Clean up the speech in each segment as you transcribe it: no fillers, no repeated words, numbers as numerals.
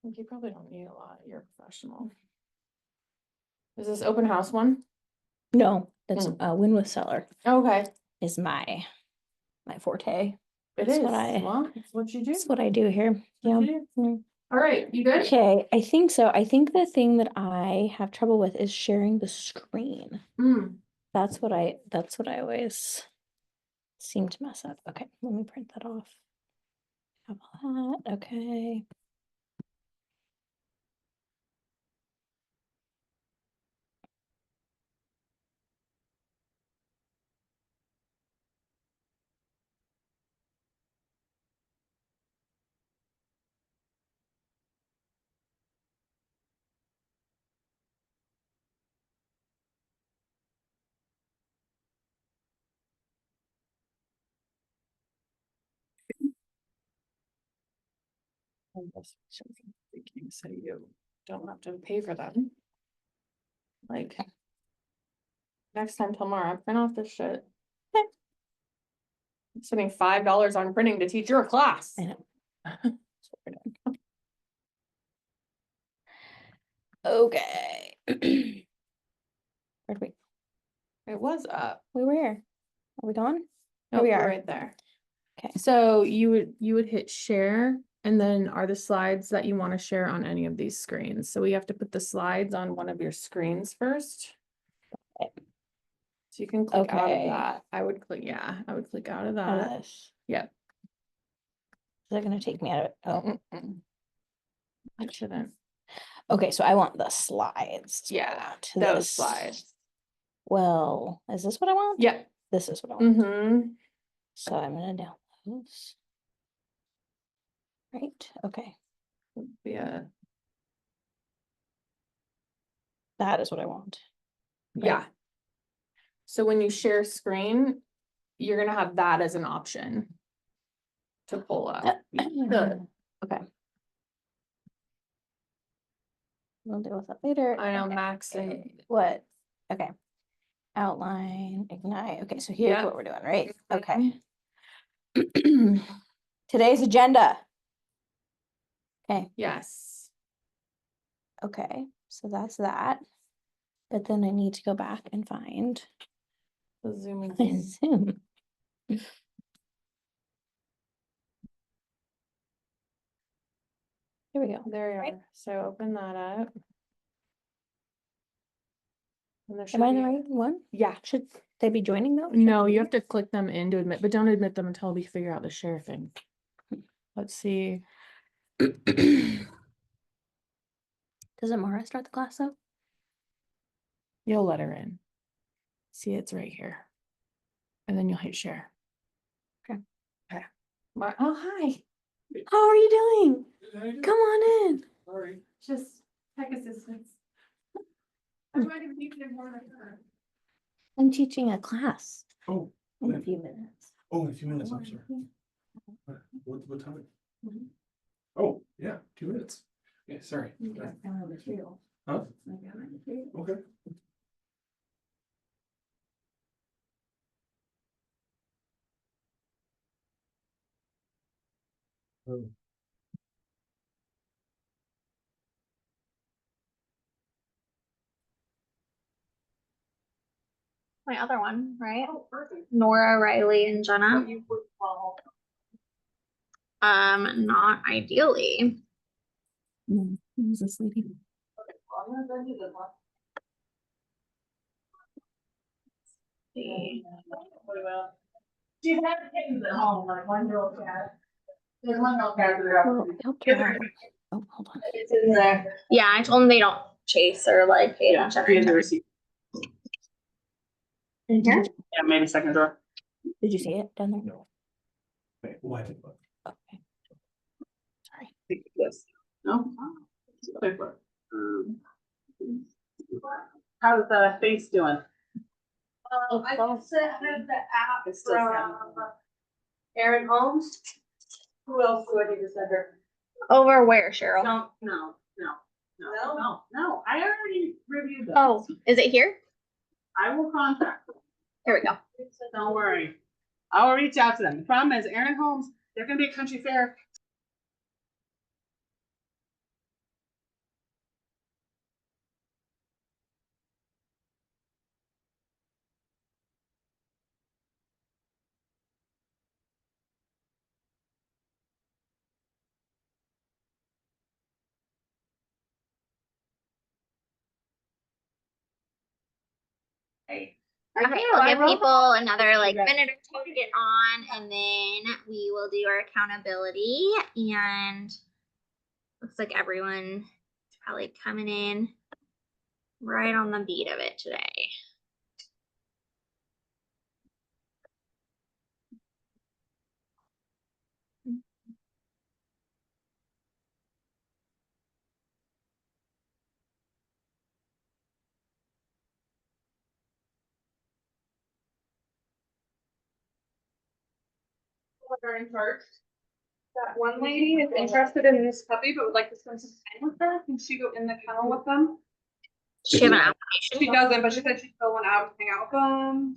You probably don't need a lot. You're a professional. Is this open house one? No, that's Win with Seller Okay. is my forte. It That's is. what I- Well, it's what you do. That's what I do here. What Yeah. you do. Mm. All right, you good? Okay, I think so. I think the thing that I have trouble with is sharing the screen. That's what I always seem to mess up. Okay, let me print that off. Have all that. Okay. Thinking so you don't have to pay for them. Like next time tomorrow, print off this shit. I'm spending $5 on printing to teach your class. I know. That's what we're doing. Okay. Where'd we? It was up. We were here. Are we gone? No, we we're are. right there. Okay. So you would hit share, and then are the slides that you want to share on any of these screens. So we have to put the slides on one of your screens first. Okay. So you can click out of Okay. that. I would click out of Out of that. this. Yep. Is that gonna take me out of it? Oh. It shouldn't. Okay, so I want the slides. Yeah, To those this. slides. Well, is this what I want? Yep. This is what I want. Mm-hmm. So I'm gonna download this. Right, okay. Yeah. That is what I want. Right? Yeah. So when you share screen, you're gonna have that as an option to pull up. Okay. We'll deal with that later. I know Okay. Max and What? Okay. Outline, ignite. Okay, so here's Yep. what we're doing, right? Okay. Today's agenda. Okay. yes. Okay, so that's that. But then I need to go back and find The zooming my in. Zoom. Here we go. There you Right. are. So open that up. And there should Am I in the be- right one? Yeah. Should they be joining though? No, you have to click them in to admit, but don't admit them until we figure out the share thing. Let's see. Doesn't Mara start the class though? You'll let her in. See, it's right here. And then you'll hit share. Okay. Okay. Oh, hi. How are you doing? Come on in. Sorry. Just tech assistance. I'm trying to teach them more than her. I'm teaching a class Oh, in a few minutes. oh, in a few minutes, I'm sorry. What time? Oh, yeah, 2 minutes. Yeah, sorry. Huh? Okay. Oh. My other one, right? Nora, Riley, and Jenna. Not ideally. Who's this lady? See. She's had kittens at home, like 1-year-old cat. There's 1-year-old cat. Well, help her out. Oh, hold on. It's in there. Yeah, I told them they don't chase or like pay attention. the receipt. Did you, Yeah, maybe second drawer. did you see it down there? No. Wait, why did what? Okay. Sorry. Yes. No? How's the face doing? I just have the app from Erin Holmes. Who else do I need to send her? Over where, Cheryl? No. I already reviewed those. Oh, is it here? I will contact them. Here we go. Don't worry. I'll reach out to them. The problem is Erin Holmes, they're gonna be at Country Fair Okay, we'll give people another like minute or two to get on, and then we will do our accountability. And looks like everyone's probably coming in right on the beat of it today. Are in charge. That one lady is interested in this puppy, but would like to spend some time with her. Can she go in the kennel with them? She have an She application. doesn't, but she said she'd fill one out, hang out with them.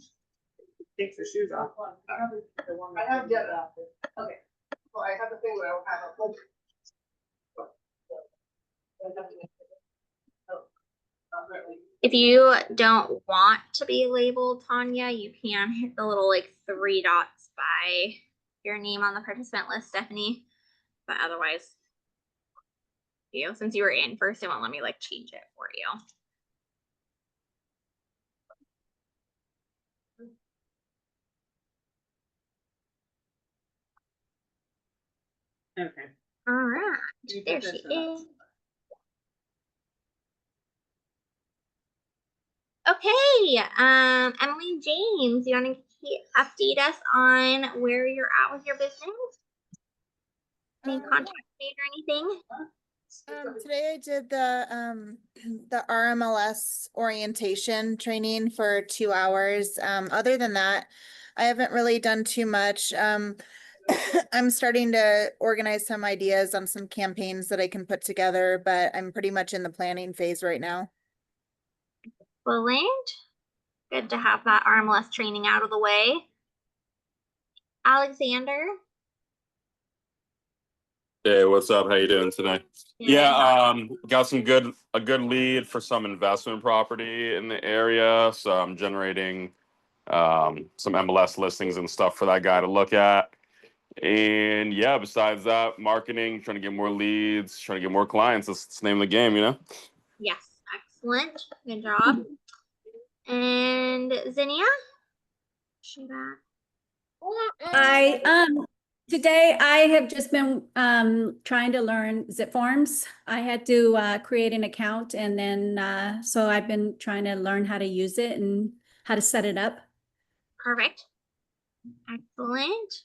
Takes her shoes off. I have jet out. Okay. Well, I have the thing where I'll have a. If you don't want to be labeled Tanya, you can hit the little like 3 dots by your name on the participant list, Stephanie. But otherwise, since you were in first, it won't let me like change it for you. Okay. All right, there she is. Okay, Emily James, you want to update us on where you're at with your business? Any contact made or anything? Today I did the RMLS orientation training for 2 hours. Other than that, I haven't really done too much. I'm starting to organize some ideas on some campaigns that I can put together, but I'm pretty much in the planning phase right now. Excellent. Good to have that RMLS training out of the way. Alexander. Hey, what's up? How you doing today? Got a good lead for some investment property in the area, so I'm generating some MLS listings and stuff for that guy to look at. And yeah, besides that, marketing, trying to get more leads, trying to get more clients. That's the name of the game, you know? Yes, excellent. Good job. And Zinnia? Today I have just been trying to learn Zip Forms. I had to create an account, and then so I've been trying to learn how to use it and how to set it up. Perfect. Excellent.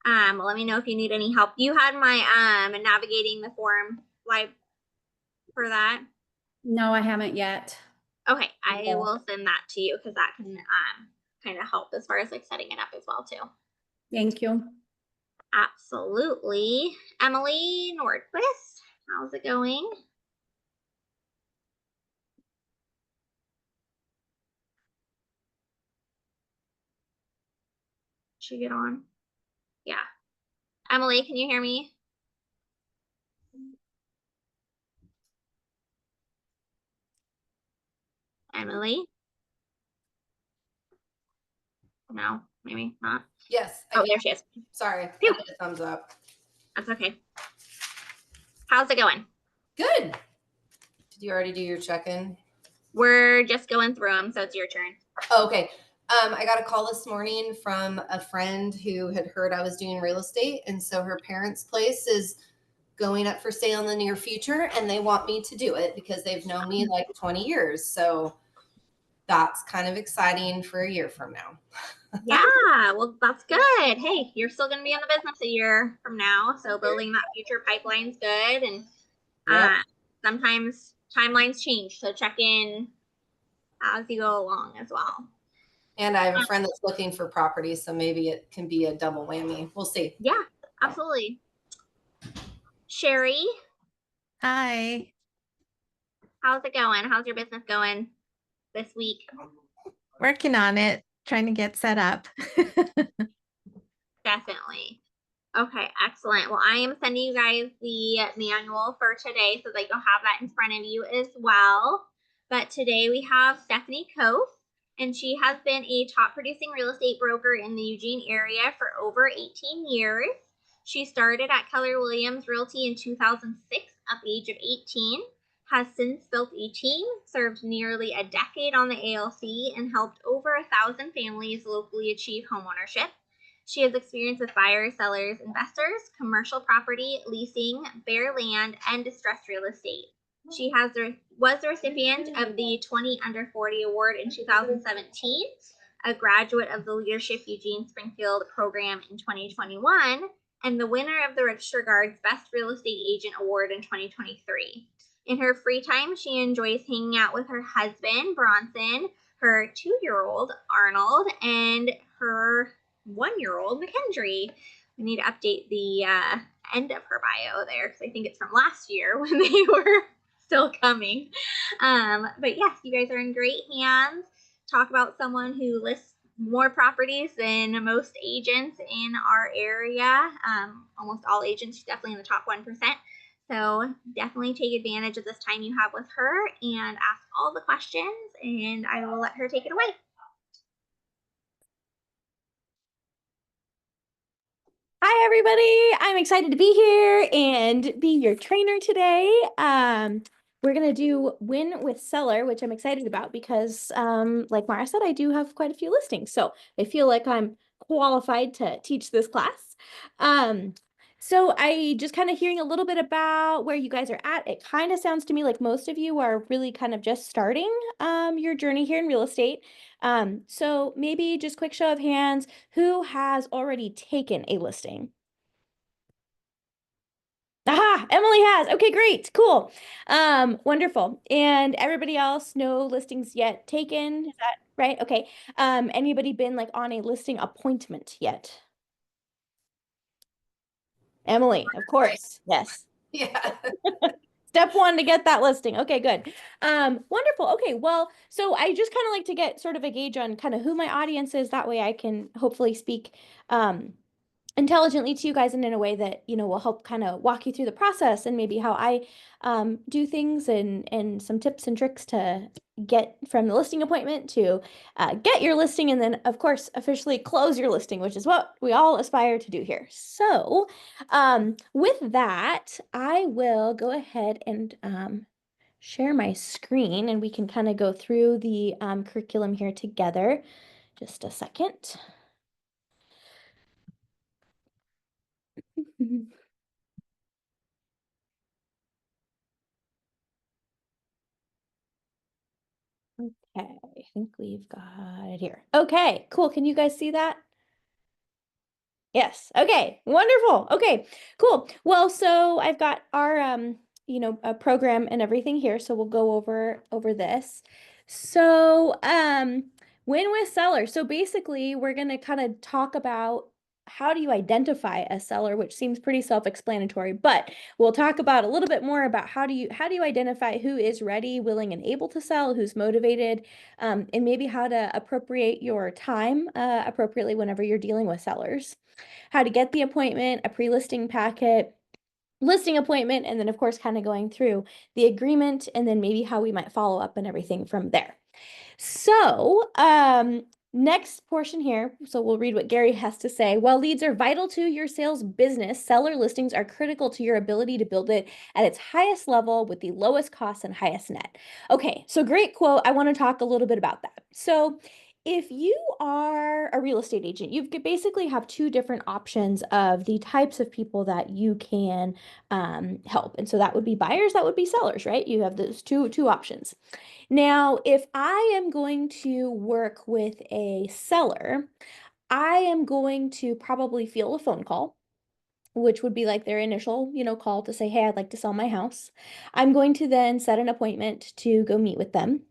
Let me know if you need any help. You had my navigating the form like for that. No, I haven't yet. Okay, I will send that to you because that can kind of help as far as like setting it up as well too. Thank you. Absolutely. Emily Nordquist, how's it going? Should get on? Yeah. Emily, can you hear me? Emily? No, maybe not. Yes. Oh, there she is. Sorry. Phew. I did a thumbs up. That's okay. How's it going? Good. Did you already do your check-in? We're just going through them, so it's your turn. Oh, okay. I got a call this morning from a friend who had heard I was doing real estate. And so her parents' place is going up for sale in the near future. And they want me to do it because they've known me like 20 years. So that's kind of exciting for a year from now. Yeah, well, that's good. Hey, you're still going to be in the business a year from now. So building that future pipeline's good. And sometimes timelines change. So check in as you go along as well. And I have a friend that's looking for property, so maybe it can be a double whammy. We'll see. Yeah, absolutely. Sherry. Hi. How's it going? How's your business going this week? Working on it, trying to get set up. Definitely. Okay, excellent. Well, I am sending you guys the manual for today so that you'll have that in front of you as well. But today we have Stephanie Kof, and she has been a top producing real estate broker in the Eugene area for over 18 years. She started at Keller Williams Realty in 2006 at the age of 18. has since built a team, served nearly a decade on the ALC, and helped over 1,000 families locally achieve homeownership. She has experience with buyers, sellers, investors, commercial property, leasing, bare land, and distressed real estate. She was the recipient of the 20 Under 40 Award in 2017, a graduate of the Leadership Eugene Springfield program in 2021, and the winner of the Register Guard's Best Real Estate Agent Award in 2023. In her free time, she enjoys hanging out with her husband, Bronson, her 2-year-old, Arnold, and her 1-year-old, McKendry. We need to update the end of her bio there because I think it's from last year when they were still coming. But yes, you guys are in great hands. Talk about someone who lists more properties than most agents in our area. Almost all agents, definitely in the top 1%. So definitely take advantage of this time you have with her and ask all the questions, and I will let her take it away. Hi, everybody. I'm excited to be here and be your trainer today. We're going to do Win with Seller, which I'm excited about because, like Mara said, I do have quite a few listings. So I feel like I'm qualified to teach this class. So I just kind of hearing a little bit about where you guys are at. It kind of sounds to me like most of you are really kind of just starting your journey here in real estate. So maybe just quick show of hands, who has already taken a listing? Aha, Emily has. Okay, great. Cool. Wonderful. And everybody else, no listings yet taken. Is that right? Okay. Anybody been like on a listing appointment yet? Emily, of course. Yes. Yeah. Step one to get that listing. Okay, good. Wonderful. Okay, well, so I just kind of like to get sort of a gauge on kind of who my audience is. That way I can hopefully speak intelligently to you guys and in a way that, you know, will help kind of walk you through the process and maybe how I do things and some tips and tricks to get from the listing appointment to get your listing and then, of course, officially close your listing, which is what we all aspire to do here. So with that, I will go ahead and share my screen and we can kind of go through the curriculum here together. Just a second. Okay, I think we've got it here. Okay, cool. Can you guys see that? Yes. Okay, wonderful. Okay, cool. Well, so I've got our you know, a program and everything here, so we'll go over this. So, Win with Seller. So basically, we're going to kind of talk about how do you identify a seller, which seems pretty self-explanatory, but we'll talk about a little bit more about how do you identify who is ready, willing, and able to sell, who's motivated, and maybe how to appropriate your time appropriately whenever you're dealing with sellers. How to get the appointment, a pre-listing packet, listing appointment, and then of course kind of going through the agreement and then maybe how we might follow up and everything from there. So, next portion here, so we'll read what Gary has to say. While leads are vital to your sales business, seller listings are critical to your ability to build it at its highest level with the lowest cost and highest net. Okay, so great quote. I want to talk a little bit about that. So, if you are a real estate agent, you basically have two different options of the types of people that you can help. And so that would be buyers, that would be sellers, right? You have those two options. Now, if I am going to work with a seller, I am going to probably field a phone call, which would be like their initial, you know, call to say, hey, I'd like to sell my house. I'm going to then set an appointment to go meet with them.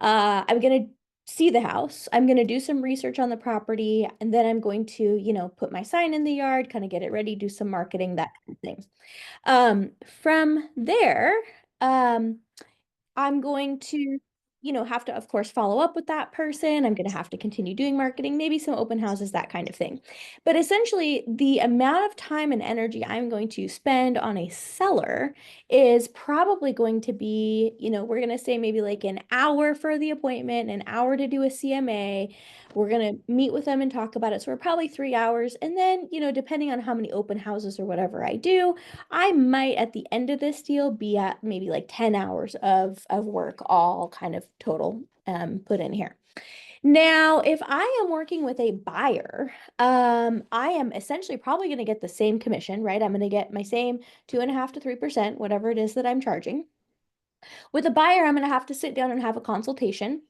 I'm going to see the house. I'm going to do some research on the property, and then I'm going to, you know, put my sign in the yard, kind of get it ready, do some marketing, that kind of thing. From there, I'm going to, have to, of course, follow up with that person. I'm going to have to continue doing marketing, maybe some open houses, that kind of thing. But essentially, the amount of time and energy I'm going to spend on a seller is probably going to be, we're going to say maybe like an hour for the appointment, an hour to do a CMA. We're going to meet with them and talk about it. So we're probably 3 hours. And then, depending on how many open houses or whatever I do, I might at the end of this deal be at maybe like 10 hours of work, all kind of total put in here. Now, if I am working with a buyer, I am essentially probably going to get the same commission, right? I'm going to get my same 2.5% to 3%, whatever it is that I'm charging. With a buyer, I'm going to have to sit down and have a consultation.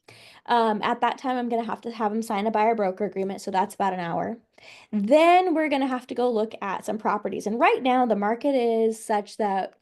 At that time, I'm going to have them sign a buyer broker agreement. So that's about an hour. Then we're going to have to go look at some properties. And right now, the market is such that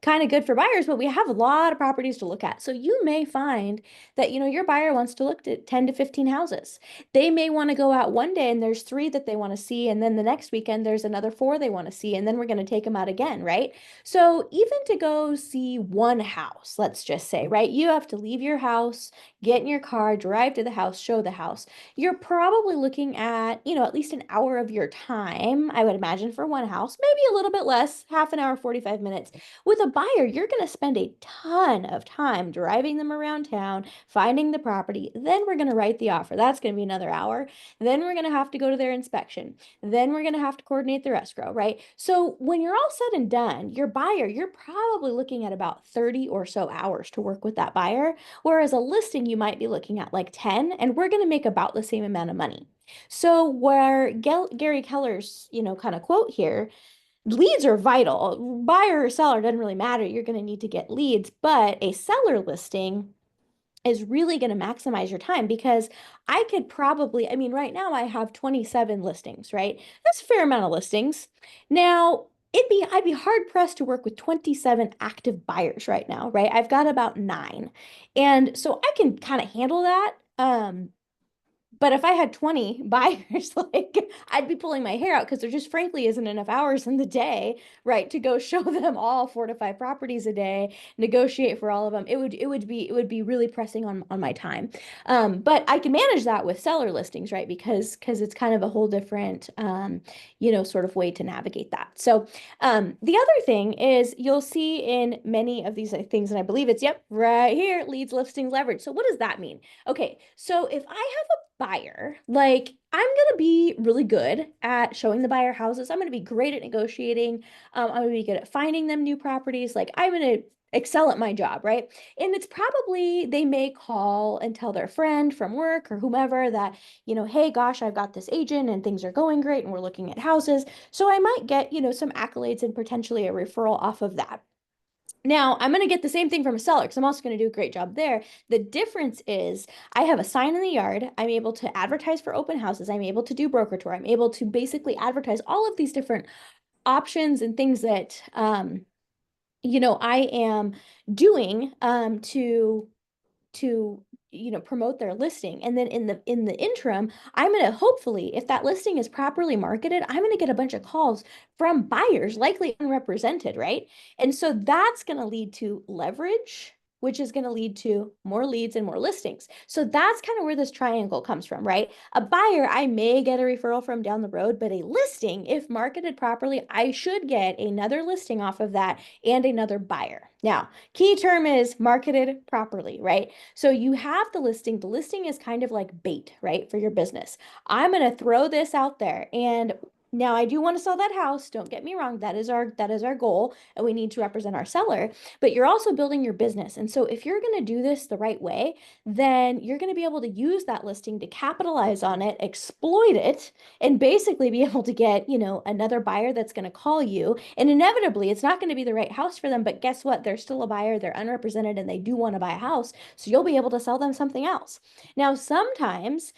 kind of good for buyers, but we have a lot of properties to look at. So you may find that, your buyer wants to look at 10 to 15 houses. They may want to go out one day and there's 3 that they want to see. And then the next weekend, there's another 4 they want to see. And then we're going to take them out again, right? So even to go see one house, let's just say, right? You have to leave your house, get in your car, drive to the house, show the house. You're probably looking at, at least an hour of your time, I would imagine, for one house, maybe a little bit less, half an hour, 45 minutes. With a buyer, you're going to spend a ton of time driving them around town, finding the property. Then we're going to write the offer. That's going to be another hour. Then we're going to have to go to their inspection. Then we're going to have to coordinate their escrow, right? So when you're all said and done, your buyer, you're probably looking at about 30 or so hours to work with that buyer. Whereas a listing, you might be looking at like 10, and we're going to make about the same amount of money. So where Gary Keller's, kind of quote here, leads are vital. Buyer or seller doesn't really matter. You're going to need to get leads, but a seller listing is really going to maximize your time, because I could probably, right now I have 27 listings, right? That's a fair amount of listings. Now, I'd be hard pressed to work with 27 active buyers right now, right? I've got about 9. And so I can kind of handle that. But if I had 20 buyers, I'd be pulling my hair out, because there just frankly isn't enough hours in the day, right, to go show them all 4 to 5 properties a day, negotiate for all of them. It would be really pressing on my time. But I can manage that with seller listings, right? Because it's kind of a whole different, sort of way to navigate that. So the other thing is, you'll see in many of these things, and I believe it's, right here, leads, listings, leverage. So what does that mean? Okay, so if I have a buyer, like, I'm going to be really good at showing the buyer houses. I'm going to be great at negotiating. I'm going to be good at finding them new properties. Like, I'm going to excel at my job, right? And it's probably, they may call and tell their friend from work or whomever that, hey, gosh, I've got this agent and things are going great and we're looking at houses. So I might get, some accolades and potentially a referral off of that. Now, I'm going to get the same thing from a seller, because I'm also going to do a great job there. The difference is I have a sign in the yard. I'm able to advertise for open houses. I'm able to do broker tour. I'm able to basically advertise all of these different options and things that, I am doing to promote their listing. And then in the interim, I'm going to, hopefully, if that listing is properly marketed, I'm going to get a bunch of calls from buyers, likely unrepresented, right? And so that's going to lead to leverage, which is going to lead to more leads and more listings. So that's kind of where this triangle comes from, right? A buyer, I may get a referral from down the road, but a listing, if marketed properly, I should get another listing off of that and another buyer. Now, key term is marketed properly, right? So you have the listing. The listing is kind of like bait, right, for your business. I'm going to throw this out there, and now I do want to sell that house. Don't get me wrong. That is our goal, and we need to represent our seller, but you're also building your business. And so if you're going to do this the right way, then you're going to be able to use that listing to capitalize on it, exploit it, and basically be able to get, another buyer that's going to call you. And inevitably, it's not going to be the right house for them, but guess what? They're still a buyer, they're unrepresented, and they do want to buy a house. So you'll be able to sell them something else. Now, sometimes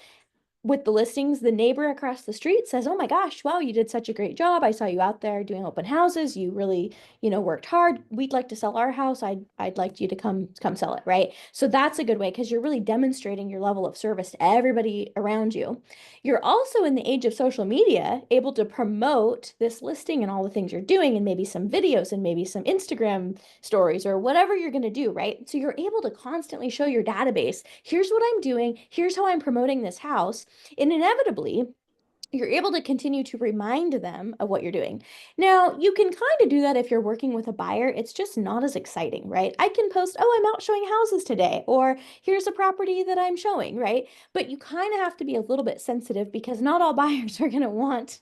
with the listings, the neighbor across the street says, "Oh my gosh, wow, you did such a great job. I saw you out there doing open houses. You really, worked hard. We'd like to sell our house. I'd like you to come sell it," right? So that's a good way because you're really demonstrating your level of service to everybody around you. You're also in the age of social media able to promote this listing and all the things you're doing and maybe some videos and maybe some Instagram stories or whatever you're going to do, right? So you're able to constantly show your database, here's what I'm doing, here's how I'm promoting this house. And inevitably, you're able to continue to remind them of what you're doing. Now, you can kind of do that if you're working with a buyer. It's just not as exciting, right? I can post, "Oh, I'm out showing houses today," or "Here's a property that I'm showing," right? But you kind of have to be a little bit sensitive because not all buyers are going to want,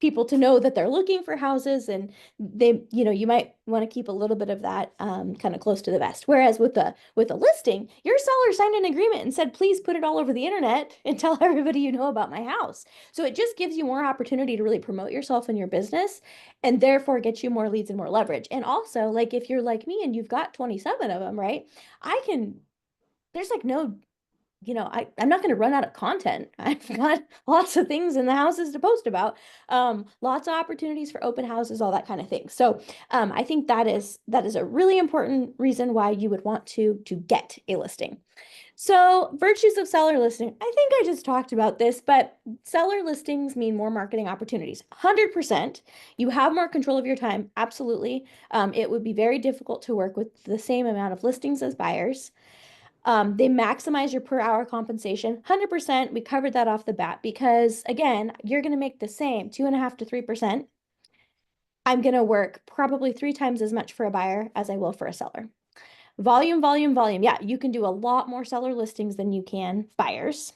people to know that they're looking for houses, and you might want to keep a little bit of that kind of close to the vest. Whereas with a listing, your seller signed an agreement and said, "Please put it all over the internet and tell everybody you know about my house." So it just gives you more opportunity to really promote yourself and your business, and therefore get you more leads and more leverage. And also, like, if you're like me and you've got 27 of them, right? There's like no, I'm not going to run out of content. I've got lots of things in the houses to post about, lots of opportunities for open houses, all that kind of thing. So I think that is a really important reason why you would want to get a listing. So virtues of seller listing, I think I just talked about this, but seller listings mean more marketing opportunities. 100%. You have more control of your time. Absolutely. It would be very difficult to work with the same amount of listings as buyers. They maximize your per hour compensation. 100%. We covered that off the bat because, again, you're going to make the same 2.5% to 3%. I'm going to work probably 3 times as much for a buyer as I will for a seller. Volume, volume, volume. Yeah, you can do a lot more seller listings than you can buyers.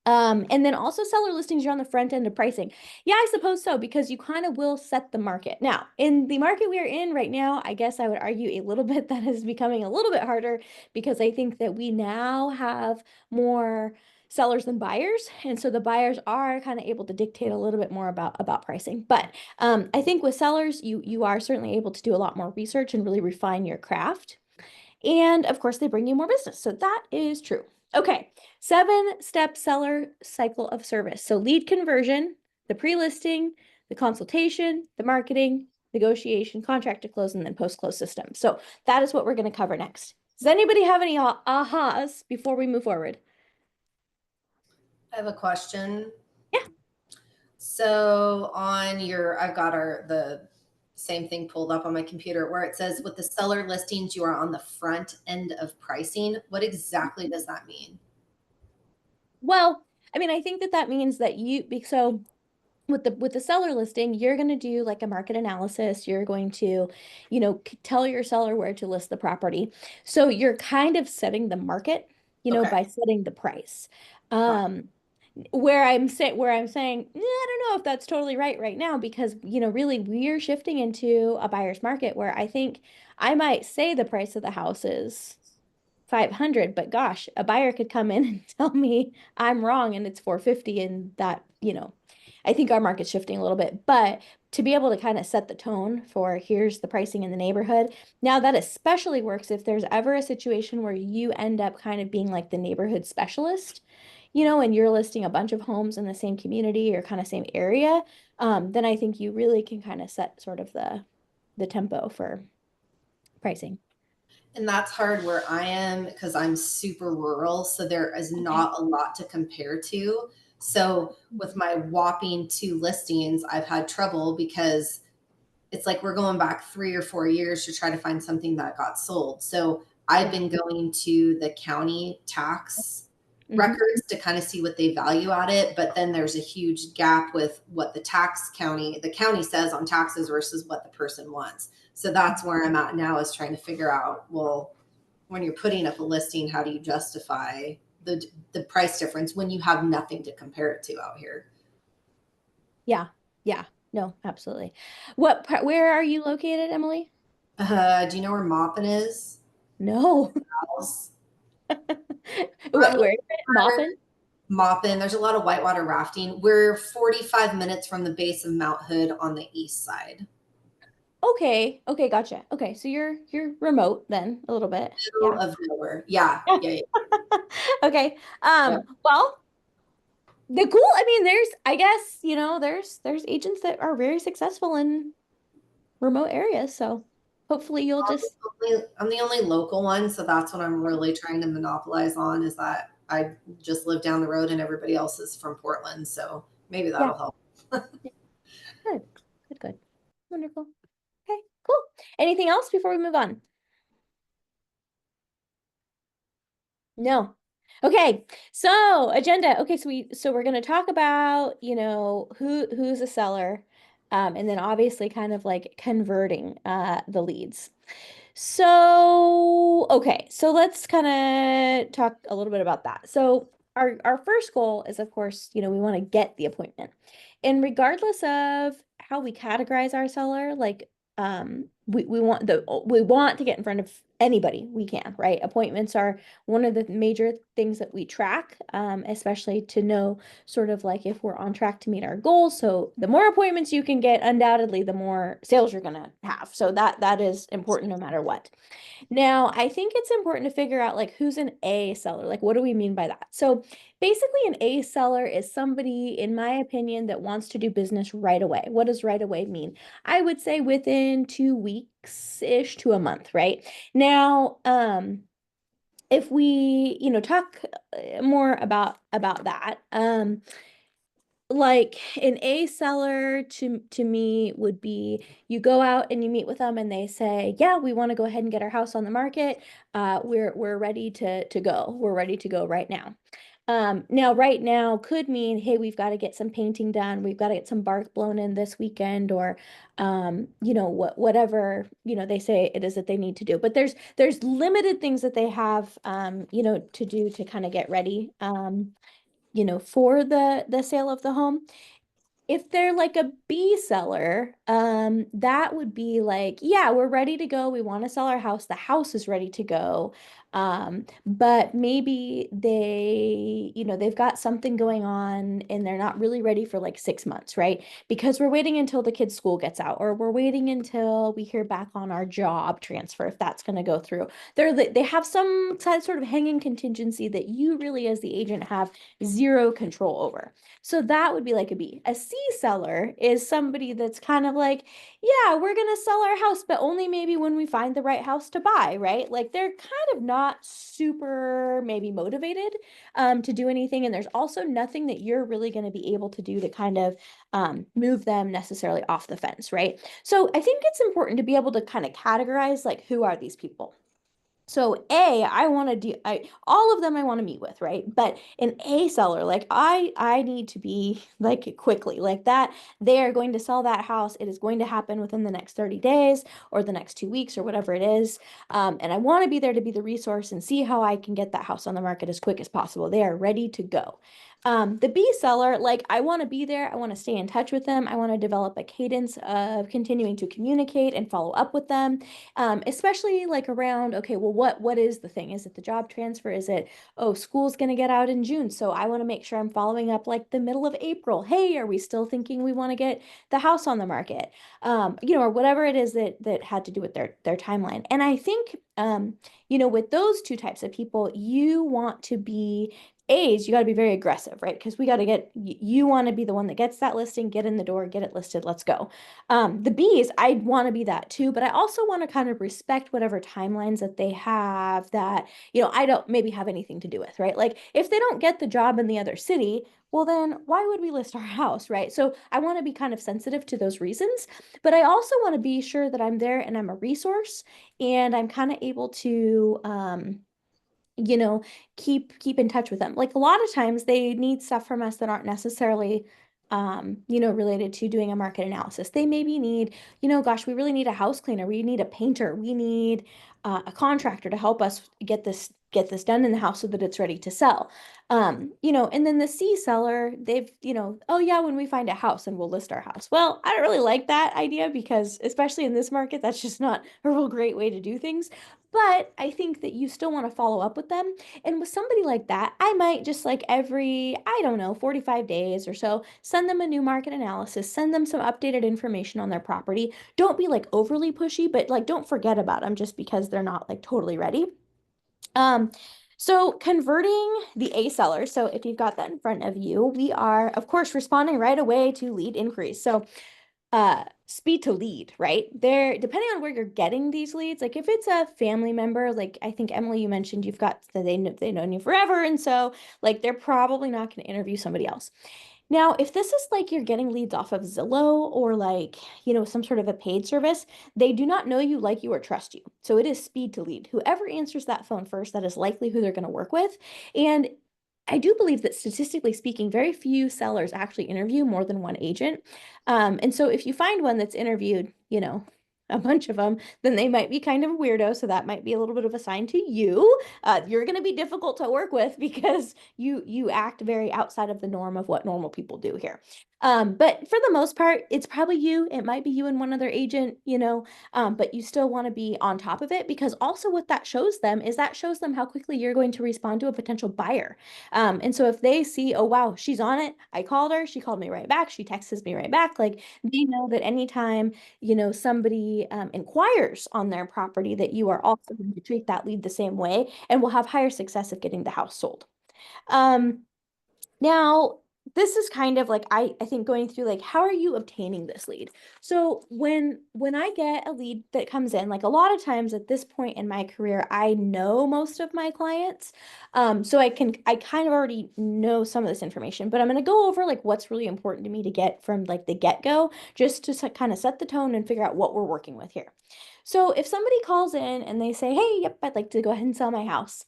And then also seller listings, you're on the front end of pricing. Yeah, I suppose so, because you kind of will set the market. Now, in the market we are in right now, I guess I would argue a little bit that is becoming a little bit harder because I think that we now have more sellers than buyers. And so the buyers are kind of able to dictate a little bit more about pricing. But I think with sellers, you are certainly able to do a lot more research and really refine your craft. And of course, they bring you more business. So that is true. Okay, 7-step seller cycle of service. So lead conversion, the pre-listing, the consultation, the marketing, negotiation, contract to close, and then post-close system. So that is what we're going to cover next. Does anybody have any ahas before we move forward? I have a question. Yeah. So on I've got the same thing pulled up on my computer where it says with the seller listings, you are on the front end of pricing. What exactly does that mean? Well, I mean, I think that means that so with the seller listing, you're going to do like a market analysis. You're going to, tell your seller where to list the property. So you're kind of setting the market, Okay. by setting the price. Where I'm saying, I don't know if that's totally right now, because, really we're shifting into a buyer's market where I think I might say the price of the house is 500, but gosh, a buyer could come in and tell me I'm wrong and it's 450, and that, I think our market's shifting a little bit. But to be able to kind of set the tone for here's the pricing in the neighborhood. Now that especially works if there's ever a situation where you end up kind of being like the neighborhood specialist, and you're listing a bunch of homes in the same community or kind of same area, then I think you really can kind of set sort of the tempo for pricing. And that's hard where I am because I'm super rural. So there is not a lot to compare to. So with my whopping 2 listings, I've had trouble because it's like we're going back 3 or 4 years to try to find something that got sold. So I've been going to the county tax records to kind of see what they value at it. But then there's a huge gap with what the county says on taxes versus what the person wants. So that's where I'm at now, is trying to figure out, well, when you're putting up a listing, how do you justify the price difference when you have nothing to compare it to out here? Yeah. No, absolutely. Where are you located, Emily? Do you know where Maupin is? No. Where is it? Maupin? Maupin. There's a lot of whitewater rafting. We're 45 minutes from the base of Mount Hood on the east side. Okay, gotcha. Okay, so you're remote then a little bit. Middle of nowhere. Yeah. Okay. Well, the cool, I mean, there's, I guess, there's agents that are very successful in remote areas. So hopefully you'll just, I'm the only local one, so that's what I'm really trying to monopolize on, is that I just live down the road and everybody else is from Portland. So maybe that'll help. good, good, good. Wonderful. Okay, cool. Anything else before we move on? No. Okay, so agenda. Okay, so we're gonna talk about, who's a seller, and then obviously kind of like converting the leads. So, okay, so let's kind of talk a little bit about that. So our first goal is, of course, we want to get the appointment. And regardless of how we categorize our seller, like we want to get in front of anybody we can, right? Appointments are one of the major things that we track, especially to know sort of like if we're on track to meet our goals. So the more appointments you can get, undoubtedly, the more sales you're gonna have. So that is important no matter what. Now, I think it's important to figure out like who's an A seller. Like, what do we mean by that? So basically, an A seller is somebody, in my opinion, that wants to do business right away. What does right away mean? I would say within 2 weeks-ish to a month, right? Now, if we, talk more about that, like an A seller to me would be, you go out and you meet with them and they say, yeah, we want to go ahead and get our house on the market. We're ready to go. We're ready to go right now. Now, right now could mean, hey, we've got to get some painting done. We've got to get some bark blown in this weekend, or, whatever, they say it is that they need to do. But there's limited things that they have, to do to kind of get ready, for the sale of the home. If they're like a B seller, that would be like, yeah, we're ready to go. We want to sell our house. The house is ready to go. But maybe they've got something going on and they're not really ready for like 6 months, right? Because we're waiting until the kid's school gets out, or we're waiting until we hear back on our job transfer, if that's going to go through. They have some sort of hanging contingency that you really, as the agent, have zero control over. So that would be like a B. A C seller is somebody that's kind of like, yeah, we're going to sell our house, but only maybe when we find the right house to buy, right? Like they're kind of not super maybe motivated to do anything. And there's also nothing that you're really going to be able to do to kind of move them necessarily off the fence, right? So I think it's important to be able to kind of categorize like, who are these people? So I want to do, all of them I want to meet with, right? But an A seller, like I need to be like quickly, like that they are going to sell that house. It is going to happen within the next 30 days or the next 2 weeks or whatever it is. And I want to be there to be the resource and see how I can get that house on the market as quick as possible. They are ready to go. The B seller, like I want to be there. I want to stay in touch with them. I want to develop a cadence of continuing to communicate and follow up with them. Especially like around, okay, well, what is the thing? Is it the job transfer? Is it, oh, school's going to get out in June, so I want to make sure I'm following up like the middle of April. Hey, are we still thinking we want to get the house on the market? Or whatever it is that had to do with their timeline. And I think, with those two types of people, you want to be A's, you got to be very aggressive, right? Because we got to you want to be the one that gets that listing, get in the door, get it listed, let's go. The B's, I want to be that too, but I also want to kind of respect whatever timelines that they have that, I don't maybe have anything to do with, right? Like if they don't get the job in the other city, well, then why would we list our house, right? So I want to be kind of sensitive to those reasons, but I also want to be sure that I'm there and I'm a resource and I'm kind of able to, keep in touch with them. Like a lot of times they need stuff from us that aren't necessarily, related to doing a market analysis. They maybe need, gosh, we really need a house cleaner. We need a painter. We need a contractor to help us get this done in the house so that it's ready to sell. And then the C seller, they've, oh yeah, when we find a house and we'll list our house. Well, I don't really like that idea because especially in this market, that's just not a real great way to do things. But I think that you still want to follow up with them. And with somebody like that, I might just like every, 45 days or so, send them a new market analysis, send them some updated information on their property. Don't be like overly pushy, but like don't forget about them just because they're not like totally ready. So converting the A seller, so if you've got that in front of you, we are, of course, responding right away to lead inquiries. So speed to lead, right? There, depending on where you're getting these leads, like if it's a family member, like I think Emily, you mentioned you've got that they've known you forever, and so like they're probably not going to interview somebody else. Now, if this is like you're getting leads off of Zillow or like, some sort of a paid service, they do not know you, like you, or trust you. So it is speed to lead. Whoever answers that phone first, that is likely who they're going to work with. And I do believe that statistically speaking, very few sellers actually interview more than one agent. And so if you find one that's interviewed, a bunch of them, then they might be kind of a weirdo. So that might be a little bit of a sign to you. You're going to be difficult to work with because you act very outside of the norm of what normal people do here. But for the most part, it's probably you. It might be you and one other agent, but you still want to be on top of it, because also what that shows them is that shows them how quickly you're going to respond to a potential buyer. And so if they see, oh, wow, she's on it. I called her. She called me right back. She texts me right back. Like they know that anytime, somebody inquires on their property, that you are also going to treat that lead the same way and will have higher success of getting the house sold. Now, this is kind of like, I think going through like, how are you obtaining this lead? So when I get a lead that comes in, like a lot of times at this point in my career, I know most of my clients. So I kind of already know some of this information, but I'm going to go over like what's really important to me to get from like the get-go, just to kind of set the tone and figure out what we're working with here. So if somebody calls in and they say, hey, yep, I'd like to go ahead and sell my house.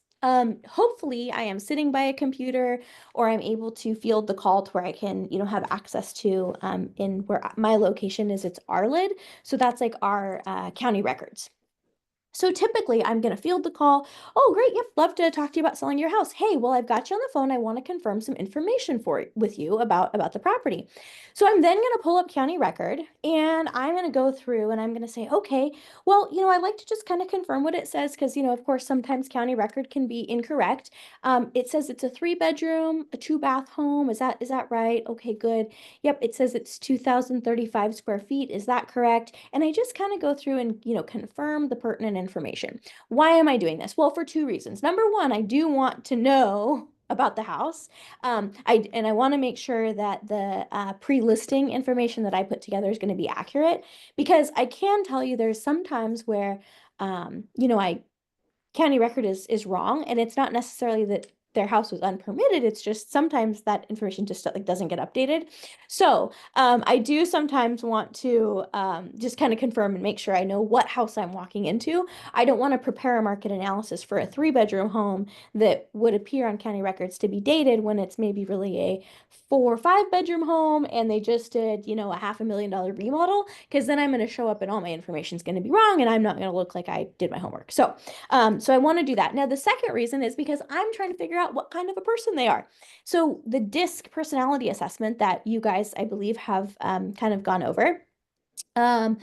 Hopefully I am sitting by a computer, or I'm able to field the call to where I can, have access to, in where my location is, it's Arlid. So that's like our county records. So typically I'm going to field the call. Oh, great. Yep. Love to talk to you about selling your house. Hey, well, I've got you on the phone. I want to confirm some information with you about the property. So I'm then going to pull up county record, and I'm going to go through and I'm going to say, okay, well, I'd like to just kind of confirm what it says, because, of course, sometimes county record can be incorrect. It says it's a 3-bedroom, a 2-bath home. Is that right? Okay, good. Yep. It says it's 2,035 square feet. Is that correct? And I just kind of go through and, confirm the pertinent information. Why am I doing this? Well, for 2 reasons. Number one, I do want to know about the house. I want to make sure that the pre-listing information that I put together is going to be accurate, because I can tell you there's sometimes where, county record is wrong, and it's not necessarily that their house was unpermitted. It's just sometimes that information just like doesn't get updated. So I do sometimes want to just kind of confirm and make sure I know what house I'm walking into. I don't want to prepare a market analysis for a 3-bedroom home that would appear on county records to be dated when it's maybe really a 4 or 5-bedroom home, and they just did, a $500,000 remodel, because then I'm going to show up and all my information is going to be wrong, and I'm not going to look like I did my homework. So I want to do that. Now, the second reason is because I'm trying to figure out what kind of a person they are. So the DISC personality assessment that you guys, I believe, have kind of gone over. So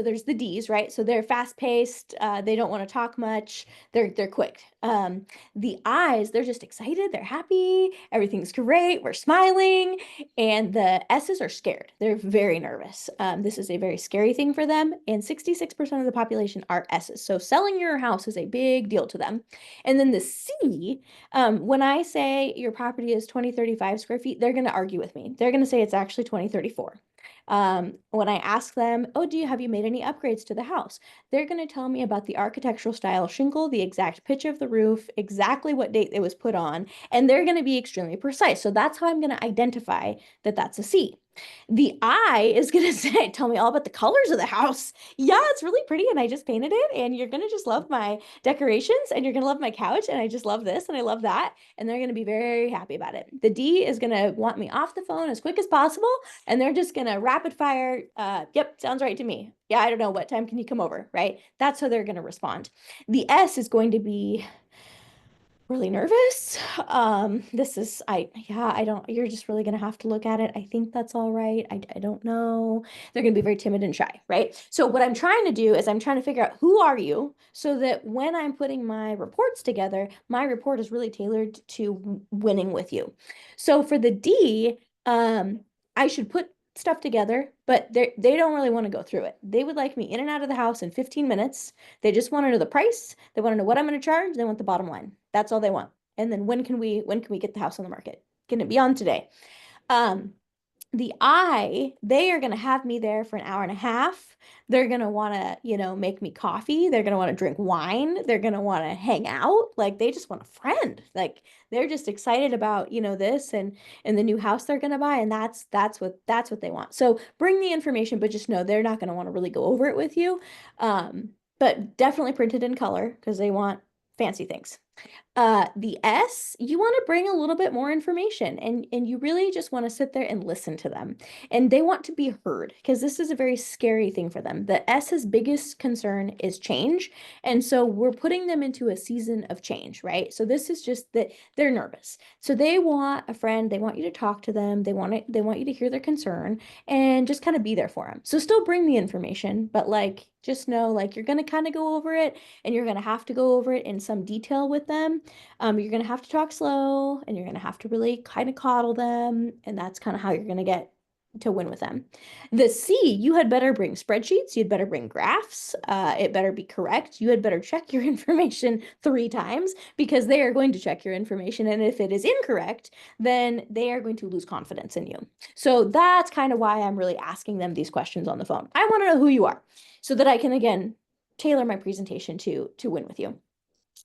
there's the D's, right? So they're fast paced. They don't want to talk much. They're quick. The I's, they're just excited. They're happy. Everything's great. We're smiling. And the S's are scared. They're very nervous. This is a very scary thing for them. And 66% of the population are S's. So selling your house is a big deal to them. And then the C, when I say your property is 2035 square feet, they're going to argue with me. They're going to say it's actually 2034. When I ask them, oh, have you made any upgrades to the house? They're going to tell me about the architectural style shingle, the exact pitch of the roof, exactly what date it was put on, and they're going to be extremely precise. So that's how I'm going to identify that that's a C. The I is going to tell me all about the colors of the house. Yeah, it's really pretty, and I just painted it, and you're going to just love my decorations, and you're going to love my couch, and I just love this, and I love that, and they're going to be very happy about it. The D is going to want me off the phone as quick as possible, and they're just going to rapid fire, yep, sounds right to me. Yeah, I don't know, what time can you come over, right? That's how they're going to respond. The S is going to be really nervous. You're just really going to have to look at it. I think that's all right. I don't know. They're going to be very timid and shy, right? So what I'm trying to do is I'm trying to figure out who are you, so that when I'm putting my reports together, my report is really tailored to winning with you. So for the D, I should put stuff together, but they don't really want to go through it. They would like me in and out of the house in 15 minutes. They just want to know the price. They want to know what I'm going to charge. They want the bottom line. That's all they want. And then when can we get the house on the market? Can it be on today? They are going to have me there for an hour and a half. They're going to want to, you know, make me coffee. They're going to want to drink wine. They're going to want to hang out. Like, they just want a friend. Like, they're just excited about, you know, this and the new house they're going to buy. And that's what they want. So bring the information, but just know they're not going to want to really go over it with you. But definitely printed in color because they want fancy things. The S, you want to bring a little bit more information and you really just want to sit there and listen to them. And they want to be heard because this is a very scary thing for them. The S's biggest concern is change. And so we're putting them into a season of change, right? So this is just that they're nervous. So they want a friend, they want you to talk to them, they want you to hear their concern and just kind of be there for them. So still bring the information, but like just know like you're going to kind of go over it and you're going to have to go over it in some detail with them. You're going to have to talk slow and you're going to have to really kind of coddle them. And that's kind of how you're going to get to win with them. The C, you had better bring spreadsheets. You'd better bring graphs. It better be correct. You had better check your information 3 times because they are going to check your information. And if it is incorrect, then they are going to lose confidence in you. So that's kind of why I'm really asking them these questions on the phone. I want to know who you are so that I can, again, tailor my presentation to win with you.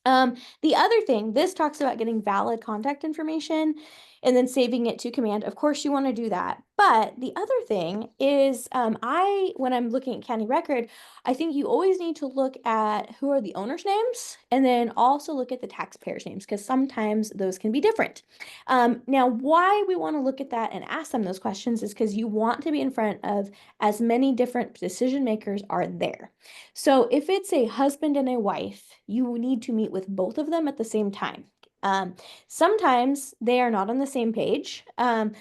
The other thing, this talks about getting valid contact information and then saving it to command. Of course, you want to do that. But the other thing is, when I'm looking at county record, I think you always need to look at who are the owners' names and then also look at the taxpayers' names because sometimes those can be different. Now, why we want to look at that and ask them those questions is because you want to be in front of as many different decision makers are there. So if it's a husband and a wife, you need to meet with both of them at the same time. Sometimes they are not on the same page.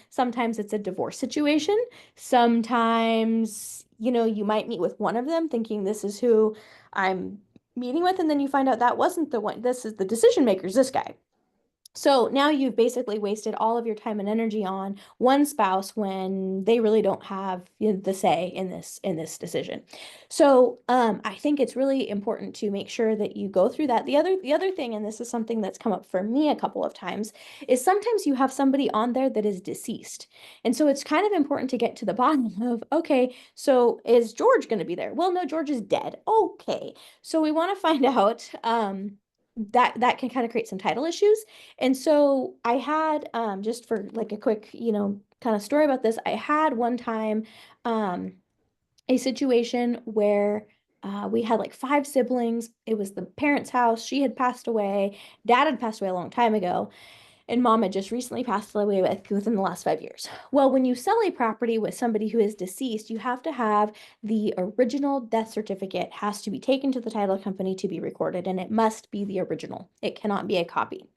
Sometimes it's a divorce situation. Sometimes, you know, you might meet with one of them thinking this is who I'm meeting with, and then you find out that wasn't the one. This is the decision maker's this guy. So now you've basically wasted all of your time and energy on one spouse when they really don't have, you know, the say in this decision. So I think it's really important to make sure that you go through that. The other thing, and this is something that's come up for me a couple of times, is sometimes you have somebody on there that is deceased. And so it's kind of important to get to the bottom of, okay, so is George going to be there? Well, no, George is dead. Okay. So we want to find out that can kind of create some title issues. And so I had, just for like a quick, you know, kind of story about this, I had one time a situation where we had like 5 siblings. It was the parents' house. She had passed away. Dad had passed away a long time ago. And mom had just recently passed away within the last 5 years. Well, when you sell a property with somebody who is deceased, you have to have the original death certificate has to be taken to the title company to be recorded, and it must be the original. It cannot be a copy.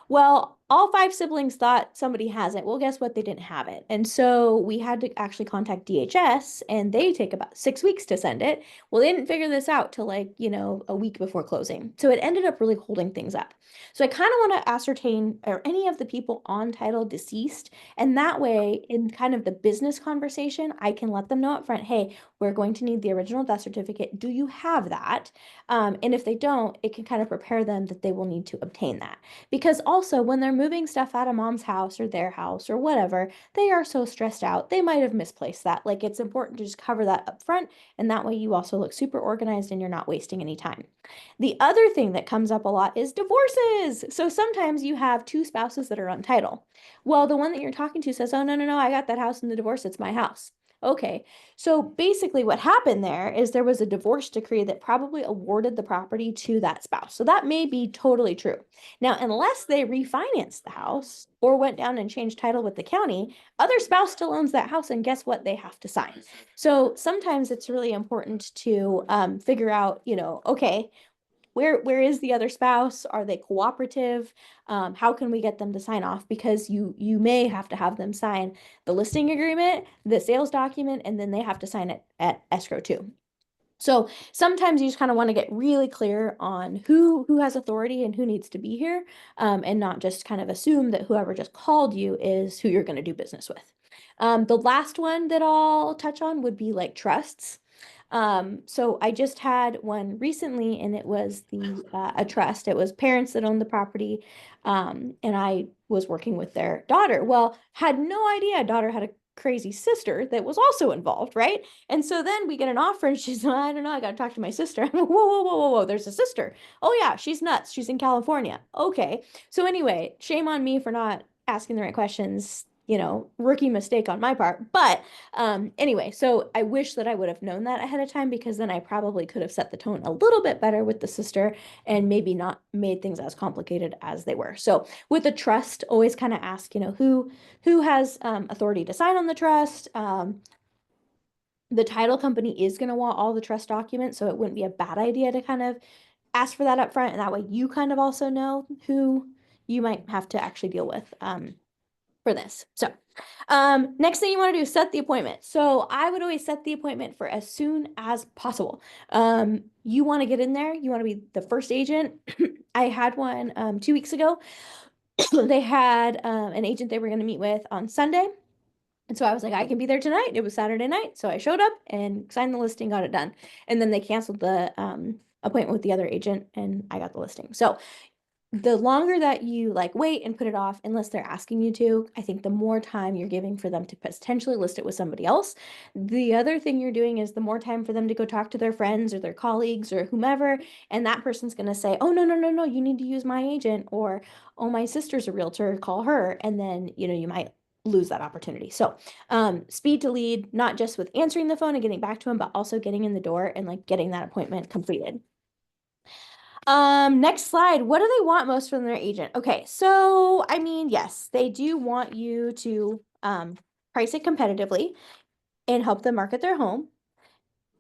Well, all 5 siblings thought somebody has it. Well, guess what? They didn't have it. And so we had to actually contact DHS and they take about 6 weeks to send it. Well, they didn't figure this out till like, you know, a week before closing. So it ended up really holding things up. So I kind of want to ascertain, are any of the people on title deceased? And that way, in kind of the business conversation, I can let them know up front, hey, we're going to need the original death certificate. Do you have that? And if they don't, it can kind of prepare them that they will need to obtain that. Because also when they're moving stuff out of mom's house or their house or whatever, they are so stressed out. They might have misplaced that. Like, it's important to just cover that up front. And that way you also look super organized and you're not wasting any time. The other thing that comes up a lot is divorces. So sometimes you have 2 spouses that are on title. Well, the one that you're talking to says, oh, no, I got that house in the divorce. It's my house. Okay, so basically what happened there is there was a divorce decree that probably awarded the property to that spouse. So that may be totally true. Now, unless they refinanced the house or went down and changed title with the county, other spouse still owns that house, and guess what? They have to sign. So sometimes it's really important to figure out, you know, okay, where is the other spouse? Are they cooperative? How can we get them to sign off? Because you may have to have them sign the listing agreement, the sales document, and then they have to sign it at escrow too. So sometimes you just kind of want to get really clear on who has authority and who needs to be here, and not just kind of assume that whoever just called you is who you're going to do business with. The last one that I'll touch on would be like trusts. So I just had one recently, and it was a trust. It was parents that owned the property, and I was working with their daughter. Well, had no idea daughter had a crazy sister that was also involved, right? And so then we get an offer, and she's, I don't know, I got to talk to my sister. I'm like, whoa, whoa, whoa, whoa, whoa, there's a sister. Oh yeah, she's nuts. She's in California. Okay. So anyway, shame on me for not asking the right questions. Rookie mistake on my part. But anyway, so I wish that I would have known that ahead of time, because then I probably could have set the tone a little bit better with the sister and maybe not made things as complicated as they were. So with the trust, always kind of ask, who has authority to sign on the trust. The title company is going to want all the trust documents, so it wouldn't be a bad idea to kind of ask for that up front, and that way you kind of also know who you might have to actually deal with for this. So next thing you want to do is set the appointment. So I would always set the appointment for as soon as possible. You want to get in there. You want to be the first agent. I had one 2 weeks ago. They had an agent they were going to meet with on Sunday. And so I was like, I can be there tonight. It was Saturday night. So I showed up and signed the listing, got it done. And then they canceled the appointment with the other agent, and I got the listing. So the longer that you wait and put it off, unless they're asking you to, I think the more time you're giving for them to potentially list it with somebody else. The other thing you're doing is the more time for them to go talk to their friends or their colleagues or whomever, and that person's going to say, oh, no, no, no, no, you need to use my agent, or, oh, my sister's a realtor, call her. And then, you might lose that opportunity. So speed to lead, not just with answering the phone and getting back to them, but also getting in the door and getting that appointment completed. Next slide. What do they want most from their agent? Okay, so I mean, yes, they do want you to price it competitively and help them market their home,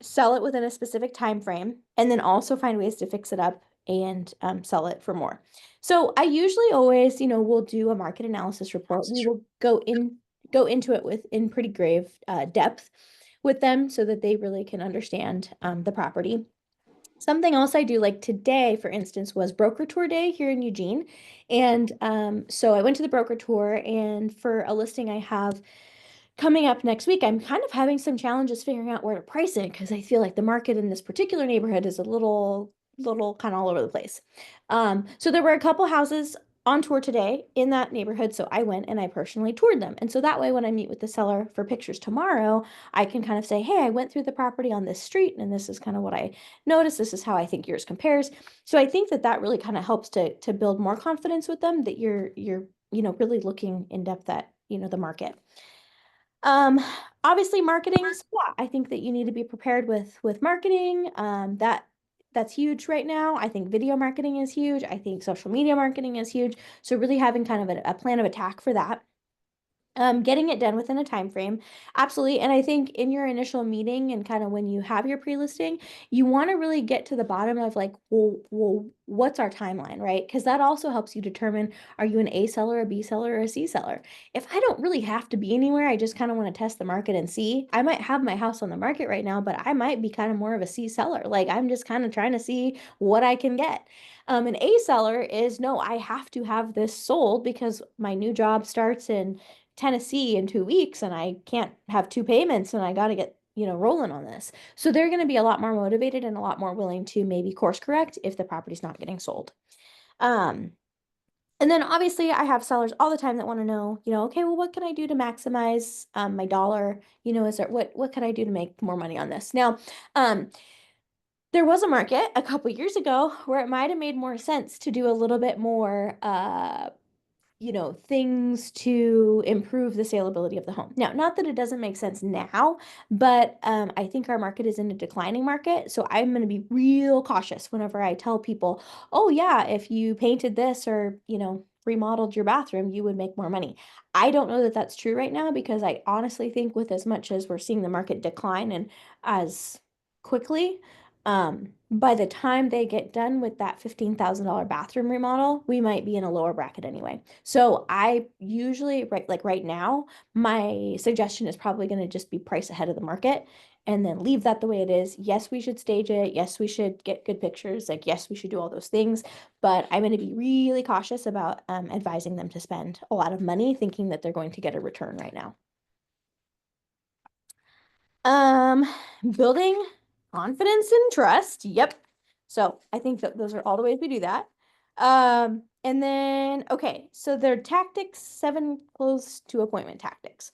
sell it within a specific time frame, and then also find ways to fix it up and sell it for more. So I usually always, we'll do a market analysis report. We will go into it in pretty grave depth with them so that they really can understand the property. Something else I do, like today, for instance, was broker tour day here in Eugene. And so I went to the broker tour, and for a listing I have coming up next week, I'm kind of having some challenges figuring out where to price it, because I feel like the market in this particular neighborhood is a little kind of all over the place. So there were a couple houses on tour today in that neighborhood. So I went and I personally toured them. And so that way, when I meet with the seller for pictures tomorrow, I can kind of say, hey, I went through the property on this street, and this is kind of what I noticed. This is how I think yours compares. So I think that really kind of helps to build more confidence with them that you're really looking in depth at, the market. Obviously marketing, yeah, I think that you need to be prepared with marketing. That's huge right now. I think video marketing is huge. I think social media marketing is huge. So really having kind of a plan of attack for that. Getting it done within a time frame, absolutely. And I think in your initial meeting and kind of when you have your pre-listing, you want to really get to the bottom of well, what's our timeline, right? Because that also helps you determine, are you an A seller, a B seller, or a C seller? If I don't really have to be anywhere, I just kind of want to test the market and see. I might have my house on the market right now, but I might be kind of more of a C seller. I'm just kind of trying to see what I can get. An A seller is, no, I have to have this sold because my new job starts in Tennessee in 2 weeks, and I can't have 2 payments, and I got to get, rolling on this. So they're going to be a lot more motivated and a lot more willing to maybe course correct if the property's not getting sold. And then obviously I have sellers all the time that want to know, okay, well, what can I do to maximize my dollar? What can I do to make more money on this? Now, there was a market a couple years ago where it might have made more sense to do a little bit more things to improve the saleability of the home. Now, not that it doesn't make sense now, but I think our market is in a declining market. So I'm going to be real cautious whenever I tell people, oh yeah, if you painted this or, remodeled your bathroom, you would make more money. I don't know that that's true right now, because I honestly think with as much as we're seeing the market decline and as quickly, by the time they get done with that $15,000 bathroom remodel, we might be in a lower bracket anyway. So I usually, right now, my suggestion is probably going to just be price ahead of the market and then leave that the way it is. Yes, we should stage it. Yes, we should get good pictures. Yes, we should do all those things. But I'm going to be really cautious about advising them to spend a lot of money thinking that they're going to get a return right now. Building confidence and trust. Yep. So I think that those are all the ways we do that. And then, okay, so their tactics, 7 close to appointment tactics.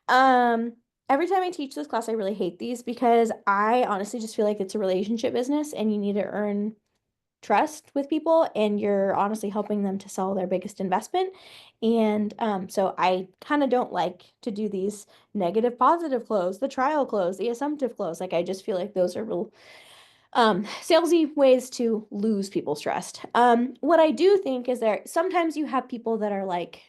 Every time I teach this class, I really hate these because I honestly just feel like it's a relationship business and you need to earn trust with people and you're honestly helping them to sell their biggest investment. And so I kind of don't like to do these negative, positive close, the trial close, the assumptive close. Like I just feel like those are real salesy ways to lose people's trust. What I do think is there sometimes you have people that are like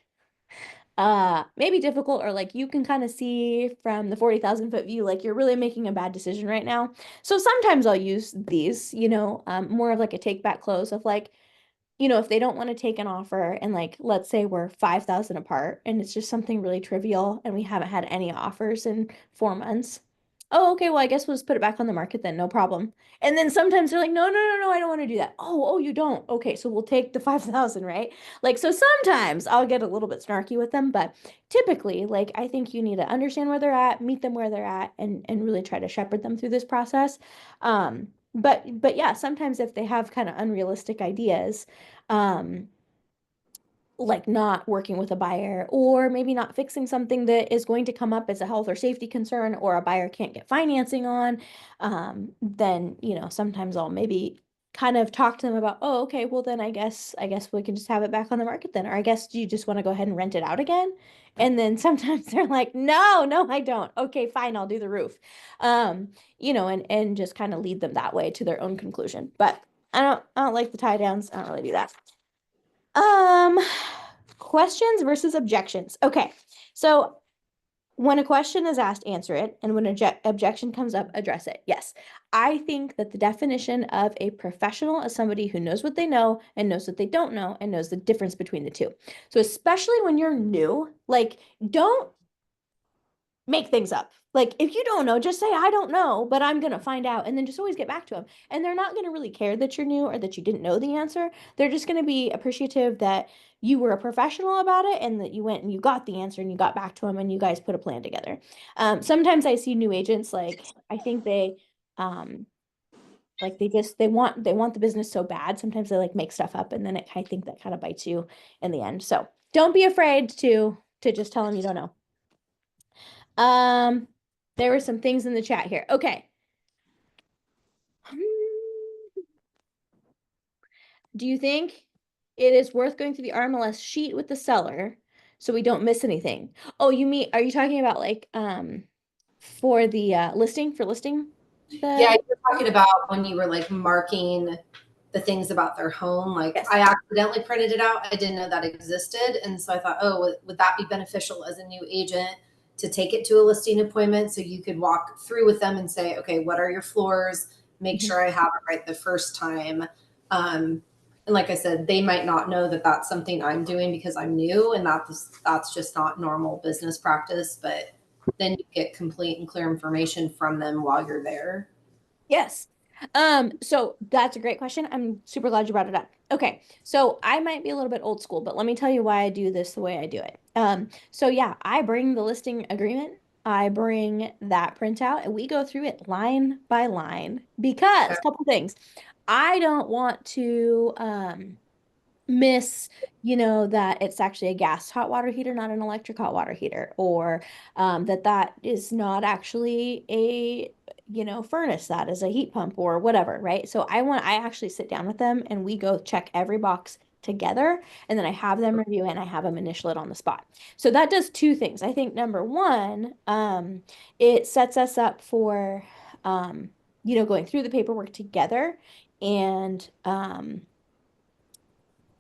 maybe difficult or like you can kind of see from the 40,000 foot view like you're really making a bad decision right now. So sometimes I'll use these, more of like a take back close of like, if they don't want to take an offer and like let's say we're 5,000 apart and it's just something really trivial and we haven't had any offers in 4 months. Oh, okay, well, I guess we'll just put it back on the market then, no problem. And then sometimes they're like, no, I don't want to do that. Oh, you don't. Okay, so we'll take the 5,000, right? Like, so sometimes I'll get a little bit snarky with them, but typically, like, I think you need to understand where they're at, meet them where they're at, and really try to shepherd them through this process. But yeah, sometimes if they have kind of unrealistic ideas, like not working with a buyer or maybe not fixing something that is going to come up as a health or safety concern or a buyer can't get financing on, then, sometimes I'll maybe kind of talk to them about, oh, okay, well then I guess we can just have it back on the market then, or I guess you just want to go ahead and rent it out again. And then sometimes they're like, no, I don't. Okay, fine, I'll do the roof. And just kind of lead them that way to their own conclusion. But I don't like the tie downs. I don't really do that. Questions versus objections. Okay, so when a question is asked, answer it, and when an objection comes up, address it. Yes, I think that the definition of a professional is somebody who knows what they know and knows what they don't know and knows the difference between the two. So especially when you're new, like don't make things up. Like if you don't know, just say, I don't know, but I'm going to find out. And then just always get back to them. And they're not going to really care that you're new or that you didn't know the answer. They're just going to be appreciative that you were a professional about it and that you went and you got the answer and you got back to them and you guys put a plan together. Sometimes I see new agents, like, I think they, like they want the business so bad. Sometimes they like make stuff up and then I think that kind of bites you in the end. So don't be afraid to just tell them you don't know. There were some things in the chat here. Okay. Do you think it is worth going through the RMLS sheet with the seller so we don't miss anything? Oh, are you talking about like, for the, listing? Yeah, you're talking about when you were like marking the things about their home. Like yes. I accidentally printed it out. I didn't know that existed. And so I thought, oh, would that be beneficial as a new agent to take it to a listing appointment so you could walk through with them and say, okay, what are your floors? Make sure I have it right the first time. And like I said, they might not know that that's something I'm doing because I'm new and that's just not normal business practice. But then you get complete and clear information from them while you're there. Yes. So that's a great question. I'm super glad you brought it up. Okay. So I might be a little bit old school, but let me tell you why I do this the way I do it. So yeah, I bring the listing agreement. I bring that printout and we go through it line by line because a couple things. I don't want to, miss, that it's actually a gas hot water heater, not an electric hot water heater, or that is not actually a, furnace, that is a heat pump or whatever, right? So I actually sit down with them and we go check every box together and then I have them review it and I have them initial it on the spot. So that does 2 things. I think number 1, it sets us up for, going through the paperwork together and,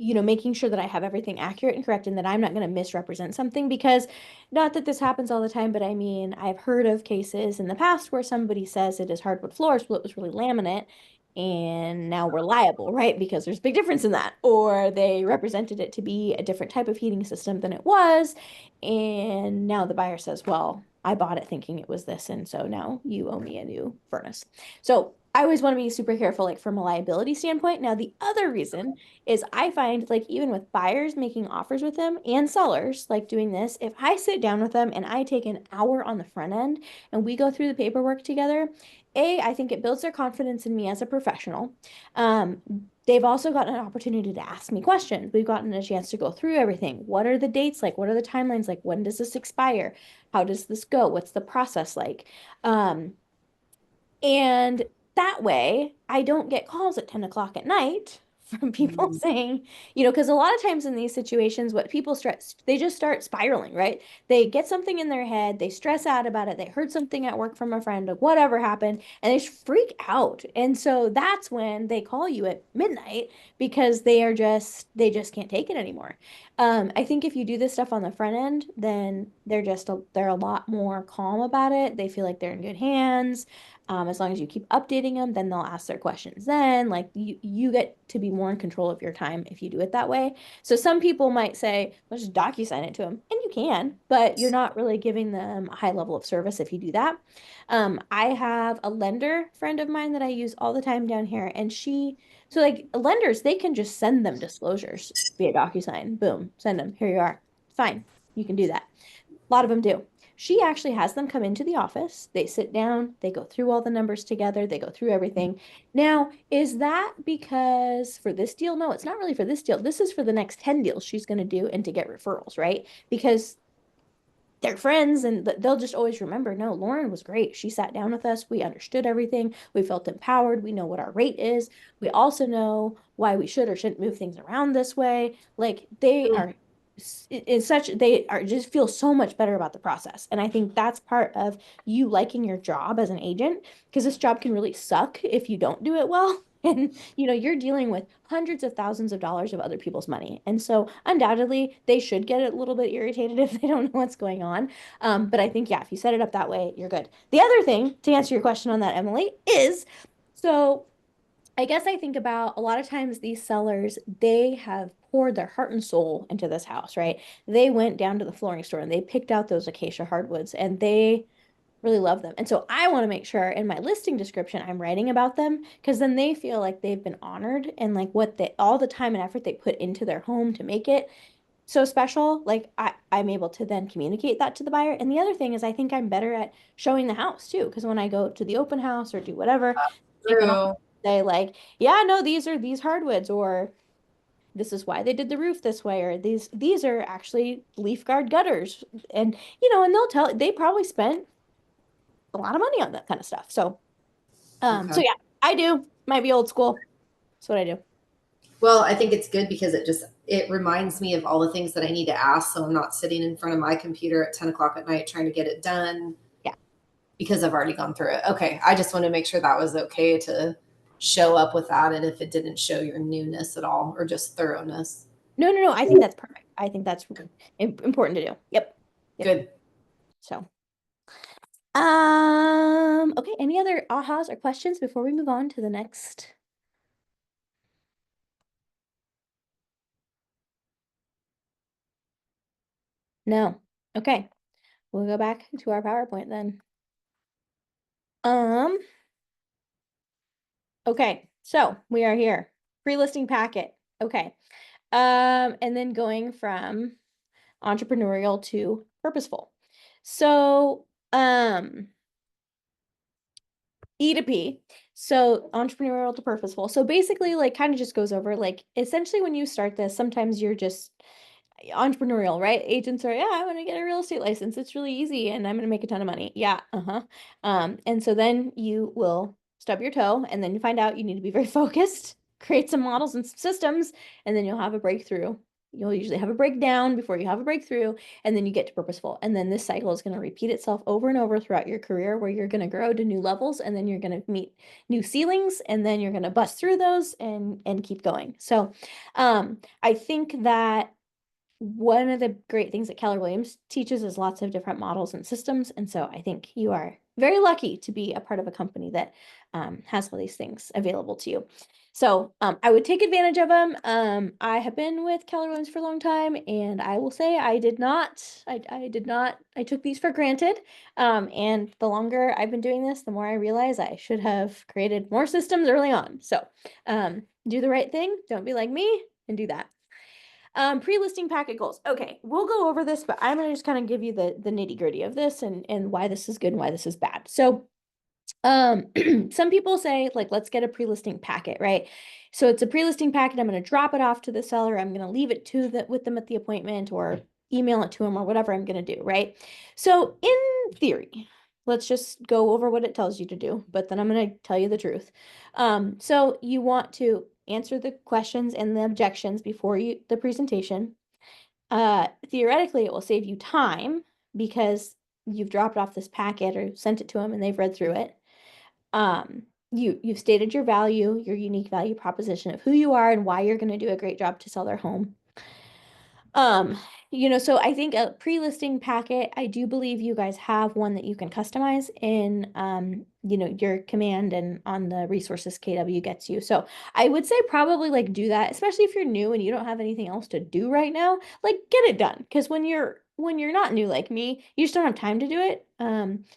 making sure that I have everything accurate and correct and that I'm not going to misrepresent something, because not that this happens all the time, but I mean, I've heard of cases in the past where somebody says it is hardwood floors, well, it was really laminate and now we're liable, right? Because there's a big difference in that. Or they represented it to be a different type of heating system than it was. And now the buyer says, well, I bought it thinking it was this. And so now you owe me a new furnace. So I always want to be super careful, like from a liability standpoint. Now, the other reason is I find like even with buyers making offers with them and sellers like doing this, if I sit down with them and I take an hour on the front end and we go through the paperwork together, I think it builds their confidence in me as a professional. They've also gotten an opportunity to ask me questions. We've gotten a chance to go through everything. What are the dates like? What are the timelines like? When does this expire? How does this go? What's the process like? And that way, I don't get calls at 10 o'clock at night from people saying, because a lot of times in these situations, what people stress, they just start spiraling, right? They get something in their head, they stress out about it, they heard something at work from a friend, like whatever happened, and they freak out. And so that's when they call you at midnight because they just can't take it anymore. I think if you do this stuff on the front end, then they're a lot more calm about it. They feel like they're in good hands. As long as you keep updating them, then they'll ask their questions. Then, like you get to be more in control of your time if you do it that way. So some people might say, "Let's just DocuSign it to them," and you can, but you're not really giving them a high level of service if you do that. I have a lender friend of mine that I use all the time down here, and so like lenders, they can just send them disclosures via DocuSign. Boom, send them. Here you are. Fine, you can do that. A lot of them do. She actually has them come into the office. They sit down, they go through all the numbers together, they go through everything. Now, is that because for this deal? No, it's not really for this deal. This is for the next 10 deals she's going to do and to get referrals, right? Because they're friends and they'll just always remember, no, Lauren was great. She sat down with us. We understood everything. We felt empowered. We know what our rate is. We also know why we should or shouldn't move things around this way. Like they are they are just feel so much better about the process. And I think that's part of you liking your job as an agent, because this job can really suck if you don't do it well. And you're dealing with hundreds of thousands of dollars of other people's money. And so undoubtedly they should get a little bit irritated if they don't know what's going on. But I think, yeah, if you set it up that way, you're good. The other thing, to answer your question on that, Emily, is so I guess I think about a lot of times these sellers, they have poured their heart and soul into this house, right? They went down to the flooring store and they picked out those acacia hardwoods and they really love them. And so I want to make sure in my listing description I'm writing about them, because then they feel like they've been honored and like all the time and effort they put into their home to make it so special. Like I'm able to then communicate that to the buyer. And the other thing is I think I'm better at showing the house too, because when I go to the open house or do whatever, they can True. say like, yeah, no, these are these hardwoods, or this is why they did the roof this way, or these are actually leaf guard gutters. And and they probably spent a lot of money on that kind of stuff. So Okay. yeah, I do. Might be old school. That's what I do. Well, I think it's good because it reminds me of all the things that I need to ask. So I'm not sitting in front of my computer at 10 o'clock at night trying to get it done. Yeah. Because I've already gone through it. Okay. I just want to make sure that was okay to show up with that. And if it didn't show your newness at all or just thoroughness. No. I think that's perfect. I think that's important to do. Yep. Good. So, okay. Any other ahas or questions before we move on to the next? No. Okay. We'll go back to our PowerPoint then. Okay. So we are here. Pre-listing packet. Okay. And then going from entrepreneurial to purposeful. So, E to P. So entrepreneurial to purposeful. So basically like kind of just goes over like essentially when you start this, sometimes you're just entrepreneurial, right? Agents are, yeah, I want to get a real estate license. It's really easy and I'm going to make a ton of money. Yeah. And so then you will stub your toe and then you find out you need to be very focused, create some models and some systems, and then you'll have a breakthrough. You'll usually have a breakdown before you have a breakthrough, and then you get to purposeful. And then this cycle is going to repeat itself over and over throughout your career, where you're going to grow to new levels, and then you're going to meet new ceilings, and then you're going to bust through those and keep going. So I think that one of the great things that Keller Williams teaches is lots of different models and systems. And so I think you are very lucky to be a part of a company that has all these things available to you. So I would take advantage of them. I have been with Keller Williams for a long time, and I will say I did not, I took these for granted. And the longer I've been doing this, the more I realize I should have created more systems early on. So do the right thing. Don't be like me and do that. Pre-listing packet goals. Okay, we'll go over this, but I'm gonna just kind of give you the nitty-gritty of this and why this is good and why this is bad. So some people say, like, let's get a pre-listing packet, right? So it's a pre-listing packet. I'm going to drop it off to the seller. I'm going to leave it with them at the appointment, or email it to them, or whatever I'm going to do, right? So in theory, let's just go over what it tells you to do, but then I'm going to tell you the truth. So you want to answer the questions and the objections before the presentation. Theoretically, it will save you time because you've dropped off this packet or sent it to them and they've read through it. You've stated your value, your unique value proposition of who you are and why you're going to do a great job to sell their home. So I think a pre-listing packet, I do believe you guys have one that you can customize in, your command and on the resources KW gets you. So I would say probably like do that, especially if you're new and you don't have anything else to do right now, like get it done. Because when you're not new like me, you just don't have time to do it.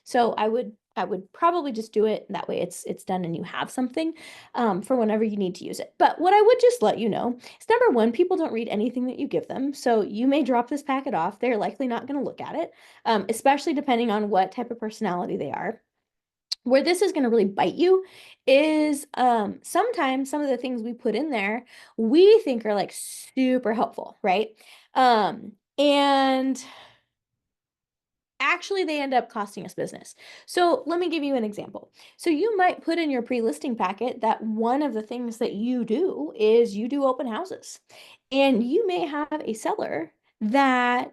So I would probably just do it. That way it's done and you have something for whenever you need to use it. But what I would just let you know is, number one, people don't read anything that you give them. So you may drop this packet off. They're likely not going to look at it, especially depending on what type of personality they are. Where this is going to really bite you is sometimes some of the things we put in there we think are like super helpful, right? And actually they end up costing us business. So let me give you an example. So you might put in your pre-listing packet that one of the things that you do is you do open houses. And you may have a seller that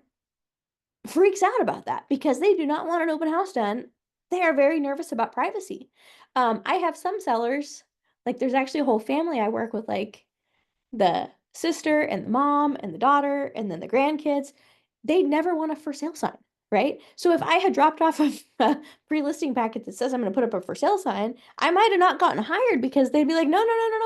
freaks out about that because they do not want an open house done. They are very nervous about privacy. I have some sellers, like there's actually a whole family I work with, like the sister and the mom and the daughter and then the grandkids. They never want a for sale sign, right? So if I had dropped off a pre-listing packet that says I'm going to put up a for sale sign, I might have not gotten hired because they'd be like, no,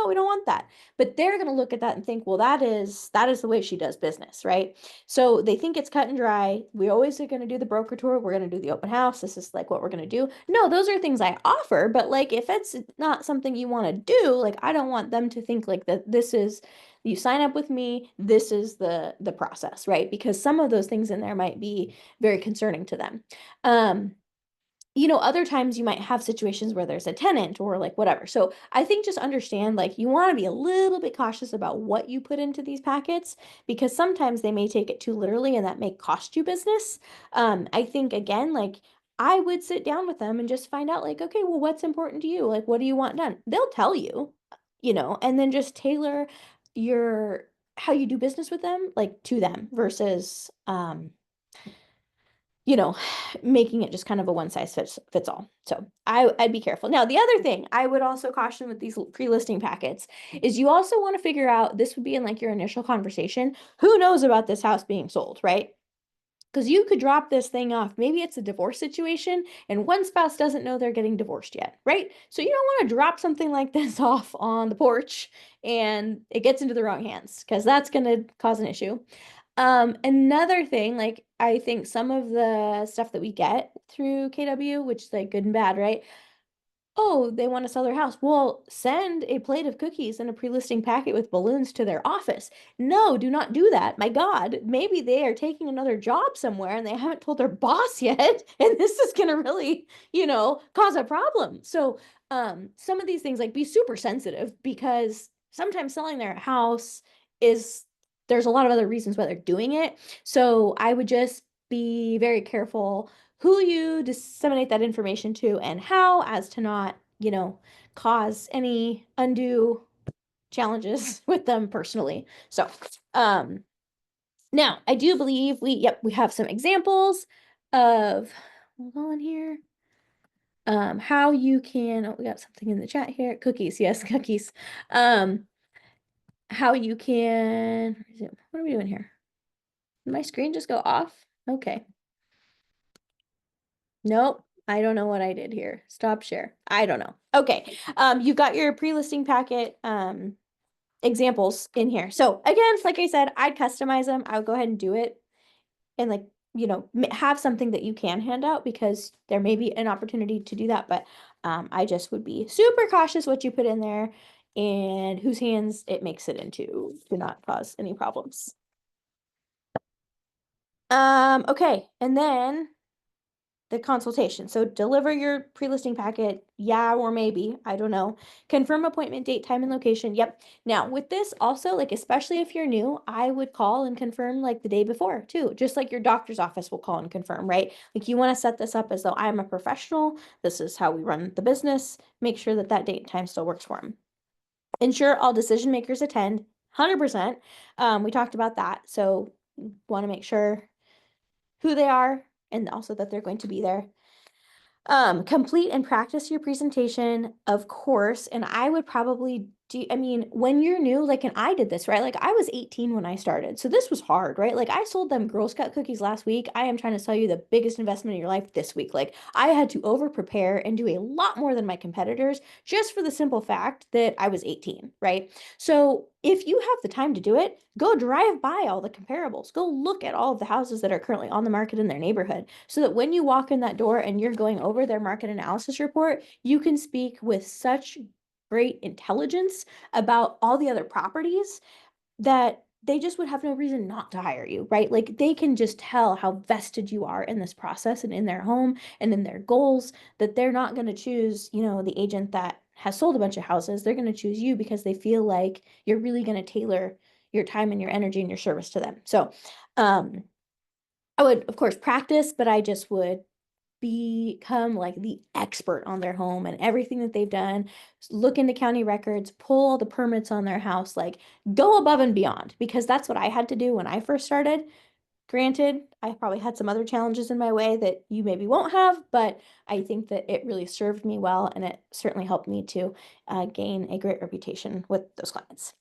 we don't want that. But they're going to look at that and think, well, that is the way she does business, right? So they think it's cut and dry. We always are going to do the broker tour. We're going to do the open house. This is like what we're going to do. No, those are things I offer, but like if it's not something you want to do, like I don't want them to think like that this is, you sign up with me, this is the process, right? Because some of those things in there might be very concerning to them. Other times you might have situations where there's a tenant or like whatever. So I think just understand, like, you want to be a little bit cautious about what you put into these packets because sometimes they may take it too literally and that may cost you business. I think, again, like, I would sit down with them and just find out, like, okay, well, what's important to you? Like, what do you want done? They'll tell you, and then just tailor how you do business with them, like, to them versus, making it just kind of a one size fits all. So I'd be careful. Now, the other thing I would also caution with these pre-listing packets is you also want to figure out, this would be in like your initial conversation, who knows about this house being sold, right? Because you could drop this thing off. Maybe it's a divorce situation and one spouse doesn't know they're getting divorced yet, right? So you don't want to drop something like this off on the porch and it gets into the wrong hands because that's going to cause an issue. Another thing, like I think some of the stuff that we get through KW, which is like good and bad, right? Oh, they want to sell their house. Well, send a plate of cookies and a pre-listing packet with balloons to their office. No, do not do that. My God, maybe they are taking another job somewhere and they haven't told their boss yet. And this is going to really, cause a problem. So, some of these things, like, be super sensitive because sometimes selling their house there's a lot of other reasons why they're doing it. So I would just be very careful who you disseminate that information to and how, as to not, cause any undue challenges with them personally. So, now I do believe we have some examples of, hold on here, how you can, we got something in the chat here, cookies, yes, cookies, how you can, what are we doing here? Did my screen just go off? Okay. Nope. I don't know what I did here. Stop share. I don't know. Okay. You've got your pre-listing packet, examples in here. So again, like I said, I'd customize them. I would go ahead and do it and like, you know, have something that you can hand out because there may be an opportunity to do that. But I just would be super cautious what you put in there and whose hands it makes it into to not cause any problems. Okay. And then the consultation. So deliver your pre-listing packet. Yeah, or maybe, I don't know. Confirm appointment date, time and location. Yep. Now with this also, like, especially if you're new, I would call and confirm like the day before too. Just like your doctor's office will call and confirm, right? Like you want to set this up as though I'm a professional. This is how we run the business. Make sure that that date and time still works for them. Ensure all decision makers attend. 100%. We talked about that. So want to make sure who they are and also that they're going to be there. Complete and practice your presentation, of course. And I would probably do, I mean, when you're new, like, and I did this, right? Like I was 18 when I started. So this was hard, right? Like I sold them Girl Scout cookies last week. I am trying to sell you the biggest investment in your life this week. Like I had to over prepare and do a lot more than my competitors just for the simple fact that I was 18, right? So if you have the time to do it, go drive by all the comparables. Go look at all of the houses that are currently on the market in their neighborhood so that when you walk in that door and you're going over their market analysis report, you can speak with such great intelligence about all the other properties that they just would have no reason not to hire you, right? Like they can just tell how vested you are in this process and in their home and in their goals, that they're not going to choose, you know, the agent that has sold a bunch of houses. They're going to choose you because they feel like you're really going to tailor your time and your energy and your service to them. So, I would of course practice, but I just would become like the expert on their home and everything that they've done. Look into county records, pull all the permits on their house, like go above and beyond, because that's what I had to do when I first started. Granted, I probably had some other challenges in my way that you maybe won't have, but I think that it really served me well and it certainly helped me to gain a great reputation with those clients.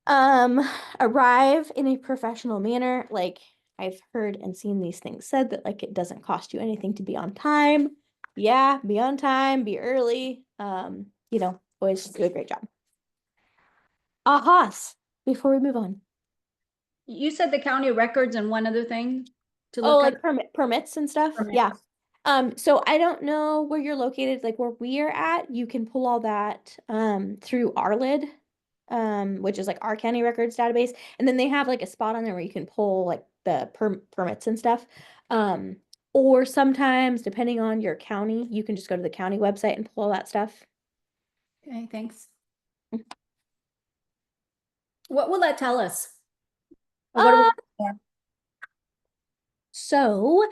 Arrive in a professional manner. Like I've heard and seen these things said that like it doesn't cost you anything to be on time. Yeah, be on time, be early. You know, always do a great job. Ahas, before we move on. You said the county records and one other thing to Oh, look like permits and stuff. Permits. Yeah. So I don't know where you're located, like where we are at. You can pull all that through RLID, which is like our county records database. And then they have like a spot on there where you can pull like the permits and stuff. Or sometimes, depending on your county, you can just go to the county website and pull all that stuff. Okay, thanks. What will that tell us? Or what do we- So,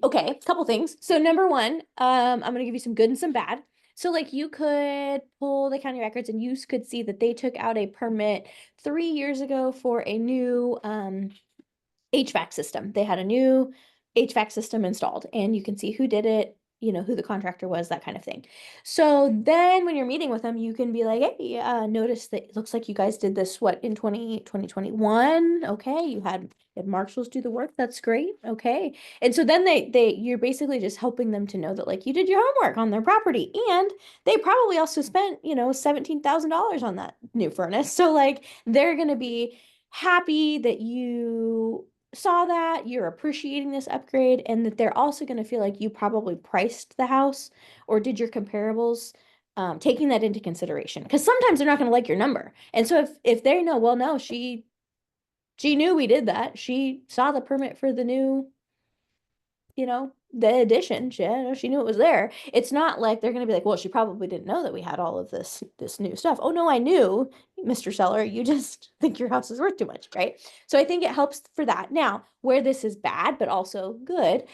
okay, a couple things. So number one, I'm gonna give you some good and some bad. So like you could pull the county records and you could see that they took out a permit 3 years ago for a new HVAC system. They had a new HVAC system installed and you can see who did it, you know, who the contractor was, that kind of thing. So then when you're meeting with them, you can be like, hey, notice that it looks like you guys did this, what, in 2021? Okay, you had marshals do the work. That's great. Okay. And so then you're basically just helping them to know that like you did your homework on their property and they probably also spent, you know, $17,000 on that new furnace. So like they're going to be happy that you saw that, you're appreciating this upgrade, and that they're also going to feel like you probably priced the house or did your comparables, taking that into consideration. Because sometimes they're not going to like your number. And so if they know, well, no, she knew we did that. She saw the permit for the new, you know, the addition. She knew it was there. It's not like they're going to be like, well, she probably didn't know that we had all of this new stuff. Oh no, I knew, Mr. Seller, you just think your house is worth too much, right? So I think it helps for that. Now, where this is bad, but also good,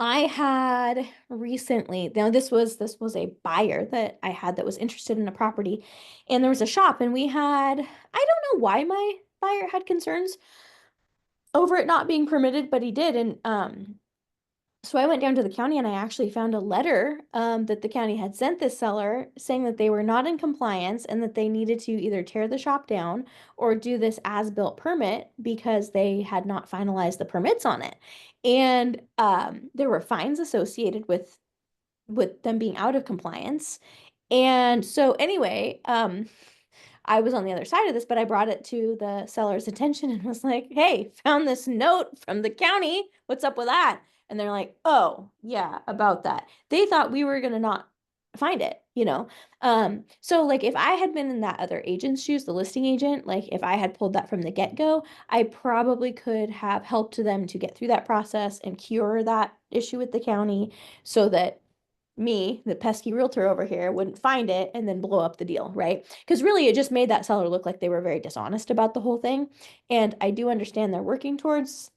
I had recently, now this was a buyer that I had that was interested in a property, and there was a shop, and we had, I don't know why my buyer had concerns over it not being permitted, but he did. And So I went down to the county and I actually found a letter that the county had sent this seller saying that they were not in compliance and that they needed to either tear the shop down or do this as-built permit because they had not finalized the permits on it. And there were fines associated with them being out of compliance. And so anyway, I was on the other side of this, but I brought it to the seller's attention and was like, hey, found this note from the county. What's up with that? And they're like, oh, yeah, about that. They thought we were going to not find it, you know? So like if I had been in that other agent's shoes, the listing agent, like if I had pulled that from the get-go, I probably could have helped them to get through that process and cure that issue with the county so that me, the pesky realtor over here, wouldn't find it and then blow up the deal, right? Because really it just made that seller look like they were very dishonest about the whole thing. And I do understand they're working towards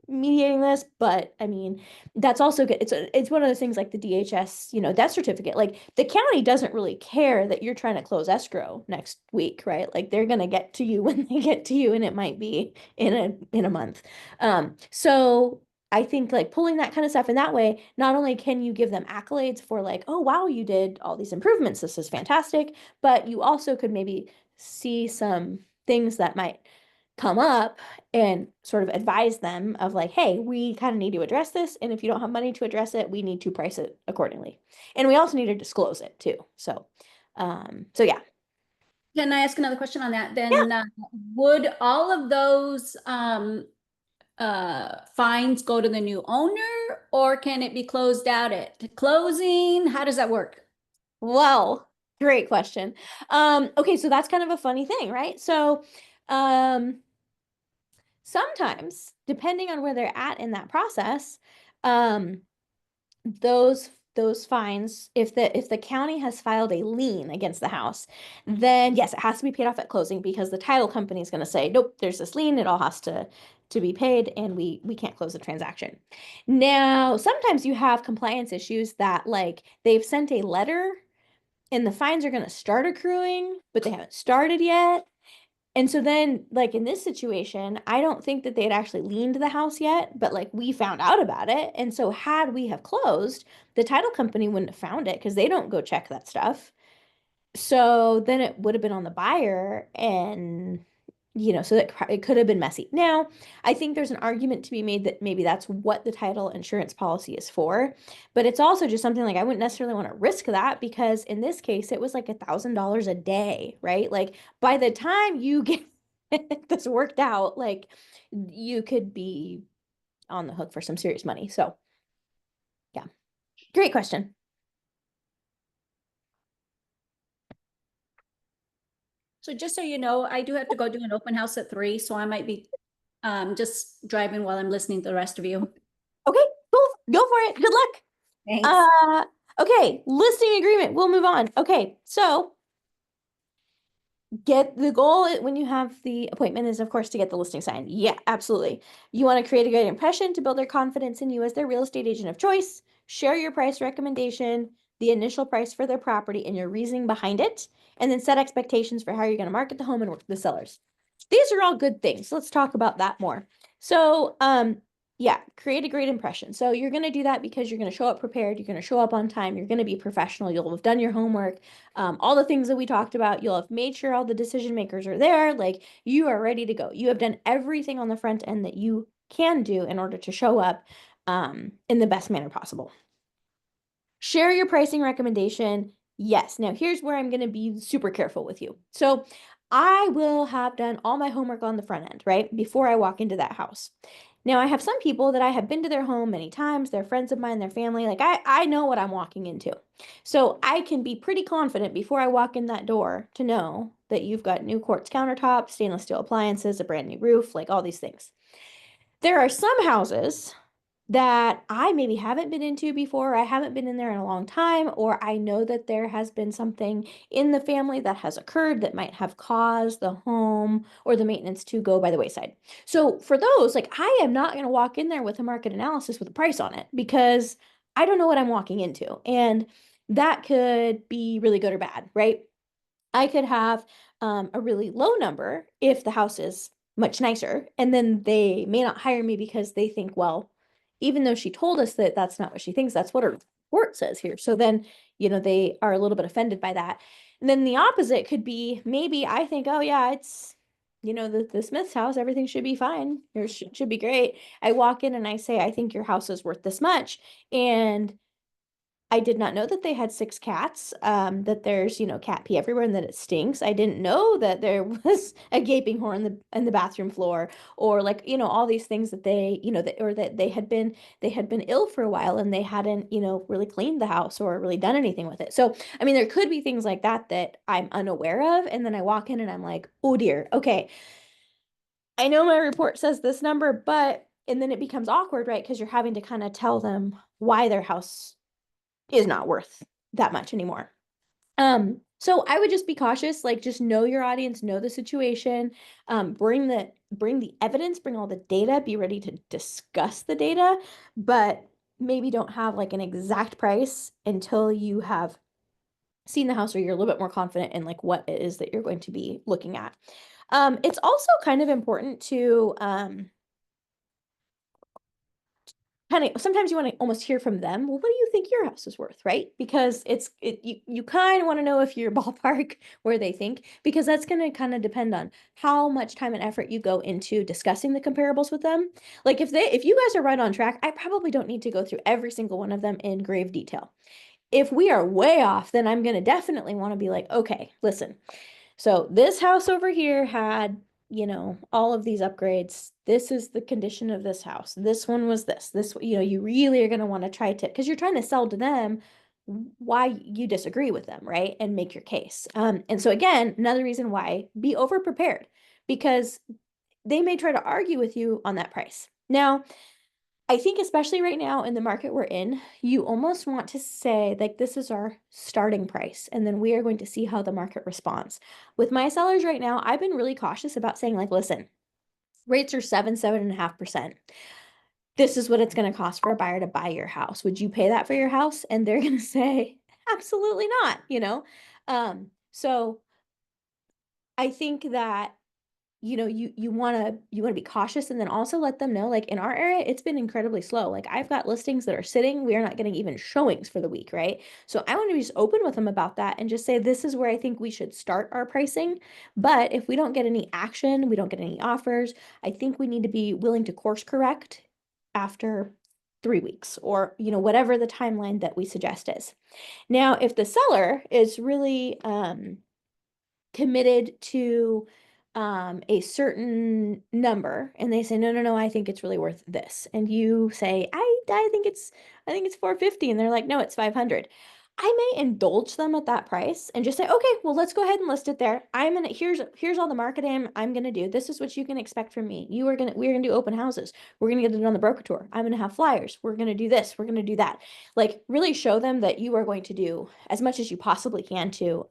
mediating this, but I mean, that's also good. It's one of those things like the DHS, death certificate. Like the county doesn't really care that you're trying to close escrow next week, right? Like they're gonna get to you when they get to you, and it might be in a month. So I think like pulling that kind of stuff in that way, not only can you give them accolades for like, oh wow, you did all these improvements, this is fantastic, but you also could maybe see some things that might come up and sort of advise them of like, hey, we kind of need to address this. And if you don't have money to address it, we need to price it accordingly. And we also need to disclose it too. So yeah. Can I ask another question on that? Then would all of those fines go to the new owner, or can it be closed out at closing? How does that work? Well, great question. Okay, so that's kind of a funny thing, right? So sometimes, depending on where they're at in that process, those fines, if the county has filed a lien against the house, then yes, it has to be paid off at closing because the title company is going to say, nope, there's this lien, it all has to be paid, and we can't close the transaction. Now, sometimes you have compliance issues that like they've sent a letter and the fines are going to start accruing, but they haven't started yet. And so then, like in this situation, I don't think that they had actually liened the house yet, but like we found out about it. And so had we have closed, the title company wouldn't have found it because they don't go check that stuff. So then it would have been on the buyer, and so that it could have been messy. Now, I think there's an argument to be made that maybe that's what the title insurance policy is for, but it's also just something like I wouldn't necessarily want to risk that because in this case, it was like $1,000 a day, right? Like by the time you get this worked out, like you could be on the hook for some serious money. So yeah, great question. So just so you know, I do have to go do an open house at 3, so I might be just driving while I'm listening to the rest of you. Okay, cool. Go for it. Good luck. Thanks. Okay, listing agreement. We'll move on. Okay, so get the goal when you have the appointment is of course to get the listing signed. Yeah, absolutely. You want to create a good impression to build their confidence in you as their real estate agent of choice. Share your price recommendation, the initial price for their property, and your reasoning behind it, and then set expectations for how you're going to market the home and work with the sellers. These are all good things. Let's talk about that more. So, yeah, create a great impression. So you're going to do that because you're going to show up prepared. You're going to show up on time. You're going to be professional. You'll have done your homework. All the things that we talked about, you'll have made sure all the decision makers are there. Like you are ready to go. You have done everything on the front end that you can do in order to show up in the best manner possible. Share your pricing recommendation. Yes. Now here's where I'm going to be super careful with you. So I will have done all my homework on the front end, right? Before I walk into that house. Now I have some people that I have been to their home many times. They're friends of mine, their family. Like I know what I'm walking into. So I can be pretty confident before I walk in that door to know that you've got new quartz countertops, stainless steel appliances, a brand new roof, like all these things. There are some houses that I maybe haven't been into before. I haven't been in there in a long time, or I know that there has been something in the family that has occurred that might have caused the home or the maintenance to go by the wayside. So for those, like I am not going to walk in there with a market analysis with a price on it because I don't know what I'm walking into. And that could be really good or bad, right? I could have a really low number if the house is much nicer, and then they may not hire me because they think, well, even though she told us that that's not what she thinks, that's what her report says here. So then, you know, they are a little bit offended by that. And then the opposite could be, maybe I think, oh yeah, it's, you know, the Smith's house, everything should be fine, or should be great. I walk in and I say, I think your house is worth this much. And I did not know that they had 6 cats, that there's, you know, cat pee everywhere and that it stinks. I didn't know that there was a gaping hole in the bathroom floor, or like, you know, all these things that they, you know, that, or that they had been ill for a while and they hadn't, you know, really cleaned the house or really done anything with it. So, I mean, there could be things like that that I'm unaware of. And then I walk in and I'm like, oh dear, okay, I know my report says this number, but, and then it becomes awkward, right? Because you're having to kind of tell them why their house is not worth that much anymore. So I would just be cautious, like just know your audience, know the situation, bring the evidence, bring all the data, be ready to discuss the data, but maybe don't have like an exact price until you have seen the house or you're a little bit more confident in like what it is that you're going to be looking at. It's also kind of important to, kind of, sometimes you want to almost hear from them. Well, what do you think your house is worth, right? Because you kind of want to know if you're ballpark where they think, because that's going to kind of depend on how much time and effort you go into discussing the comparables with them. Like if you guys are right on track, I probably don't need to go through every single one of them in grave detail. If we are way off, then I'm going to definitely want to be like, okay, listen, so this house over here had, you know, all of these upgrades. This is the condition of this house. This one was this, you know, you really are going to want to try to, because you're trying to sell to them why you disagree with them, right? And make your case. And so again, another reason why, be over prepared, because they may try to argue with you on that price. Now, I think especially right now in the market we're in, you almost want to say like, this is our starting price, and then we are going to see how the market responds. With my sellers right now, I've been really cautious about saying like, listen, rates are 7.5%. This is what it's going to cost for a buyer to buy your house. Would you pay that for your house? And they're going to say, absolutely not, you know? So I think that, you know, you want to be cautious, and then also let them know, like in our area, it's been incredibly slow. Like I've got listings that are sitting. We are not getting even showings for the week, right? So I want to be just open with them about that and just say, this is where I think we should start our pricing. But if we don't get any action, we don't get any offers, I think we need to be willing to course correct after 3 weeks, or, you know, whatever the timeline that we suggest is. Now, if the seller is really committed to a certain number, and they say, no, I think it's really worth this, and you say, I think it's 450, and they're like, no, it's 500. I may indulge them at that price and just say, okay, well, let's go ahead and list it there. Here's all the marketing I'm gonna do. This is what you can expect from me. We're gonna do open houses. We're gonna get it on the broker tour. I'm gonna have flyers. We're gonna do this. We're gonna do that. Like really show them that you are going to do as much as you possibly can to,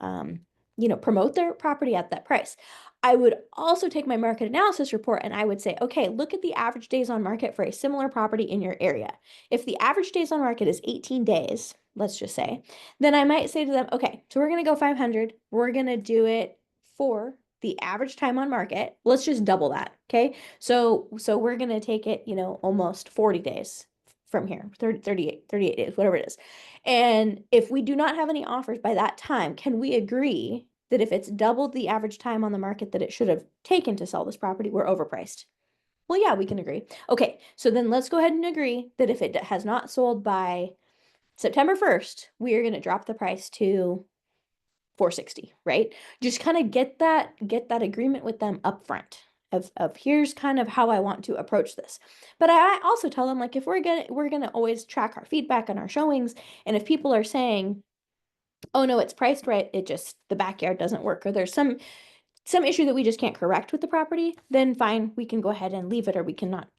you know, promote their property at that price. I would also take my market analysis report and I would say, okay, look at the average days on market for a similar property in your area. If the average days on market is 18 days, let's just say, then I might say to them, okay, so we're going to go 500. We're going to do it for the average time on market. Let's just double that. Okay. So we're going to take it, you know, almost 40 days from here, 38 days, whatever it is. And if we do not have any offers by that time, can we agree that if it's doubled the average time on the market that it should have taken to sell this property, we're overpriced? Well, yeah, we can agree. Okay, so then let's go ahead and agree that if it has not sold by September 1st, we are going to drop the price to 460, right? Just kind of get that agreement with them up front of here's kind of how I want to approach this. But I also tell them, like, if we're gonna always track our feedback and our showings, and if people are saying, oh no, it's priced right, it just, the backyard doesn't work, or there's some issue that we just can't correct with the property, then fine, we can go ahead and leave it, or we cannot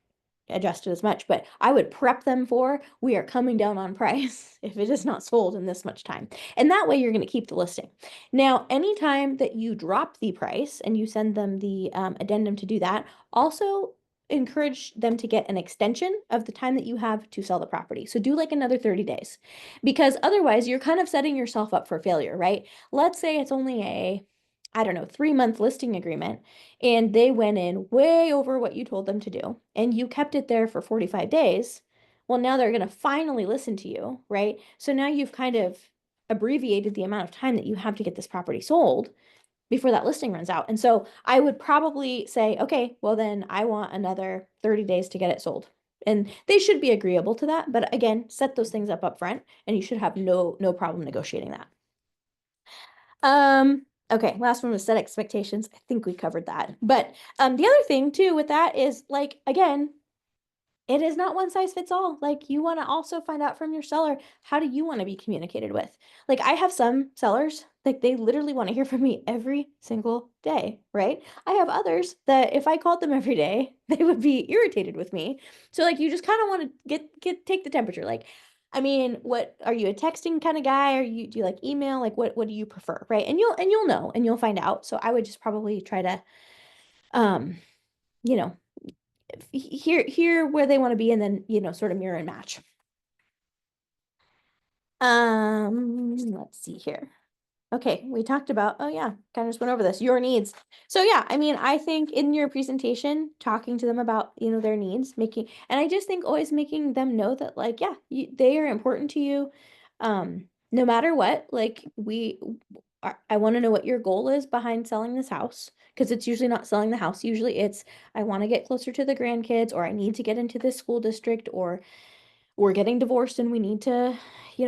adjust it as much. But I would prep them for, we are coming down on price if it is not sold in this much time. And that way you're going to keep the listing. Now, anytime that you drop the price and you send them the addendum to do that, also encourage them to get an extension of the time that you have to sell the property. So do like another 30 days, because otherwise you're kind of setting yourself up for failure, right? Let's say it's only a, I don't know, 3-month listing agreement, and they went in way over what you told them to do, and you kept it there for 45 days. Well, now they're going to finally listen to you, right? So now you've kind of abbreviated the amount of time that you have to get this property sold before that listing runs out. And so I would probably say, okay, well then I want another 30 days to get it sold. And they should be agreeable to that. But again, set those things up front and you should have no problem negotiating that. Okay, last one was set expectations. I think we covered that. But the other thing too with that is like, again, it is not one size fits all. Like you want to also find out from your seller, how do you want to be communicated with? Like I have some sellers, like they literally want to hear from me every single day, right? I have others that if I called them every day, they would be irritated with me. So like you just kind of want to take the temperature. Like, I mean, what are you, a texting kind of guy? Do you like email? Like what do you prefer, right? And you'll know and you'll find out. So I would just probably try to you know, hear where they want to be and then, sort of mirror and match. Let's see here. Okay, we talked about, oh yeah, kind of just went over this, your needs. So yeah, I mean, I think in your presentation, talking to them about, their needs, and I just think always making them know that like, yeah, they are important to you. No matter what, like I want to know what your goal is behind selling this house, because it's usually not selling the house. Usually it's, I want to get closer to the grandkids, or I need to get into this school district, or we're getting divorced and we need to,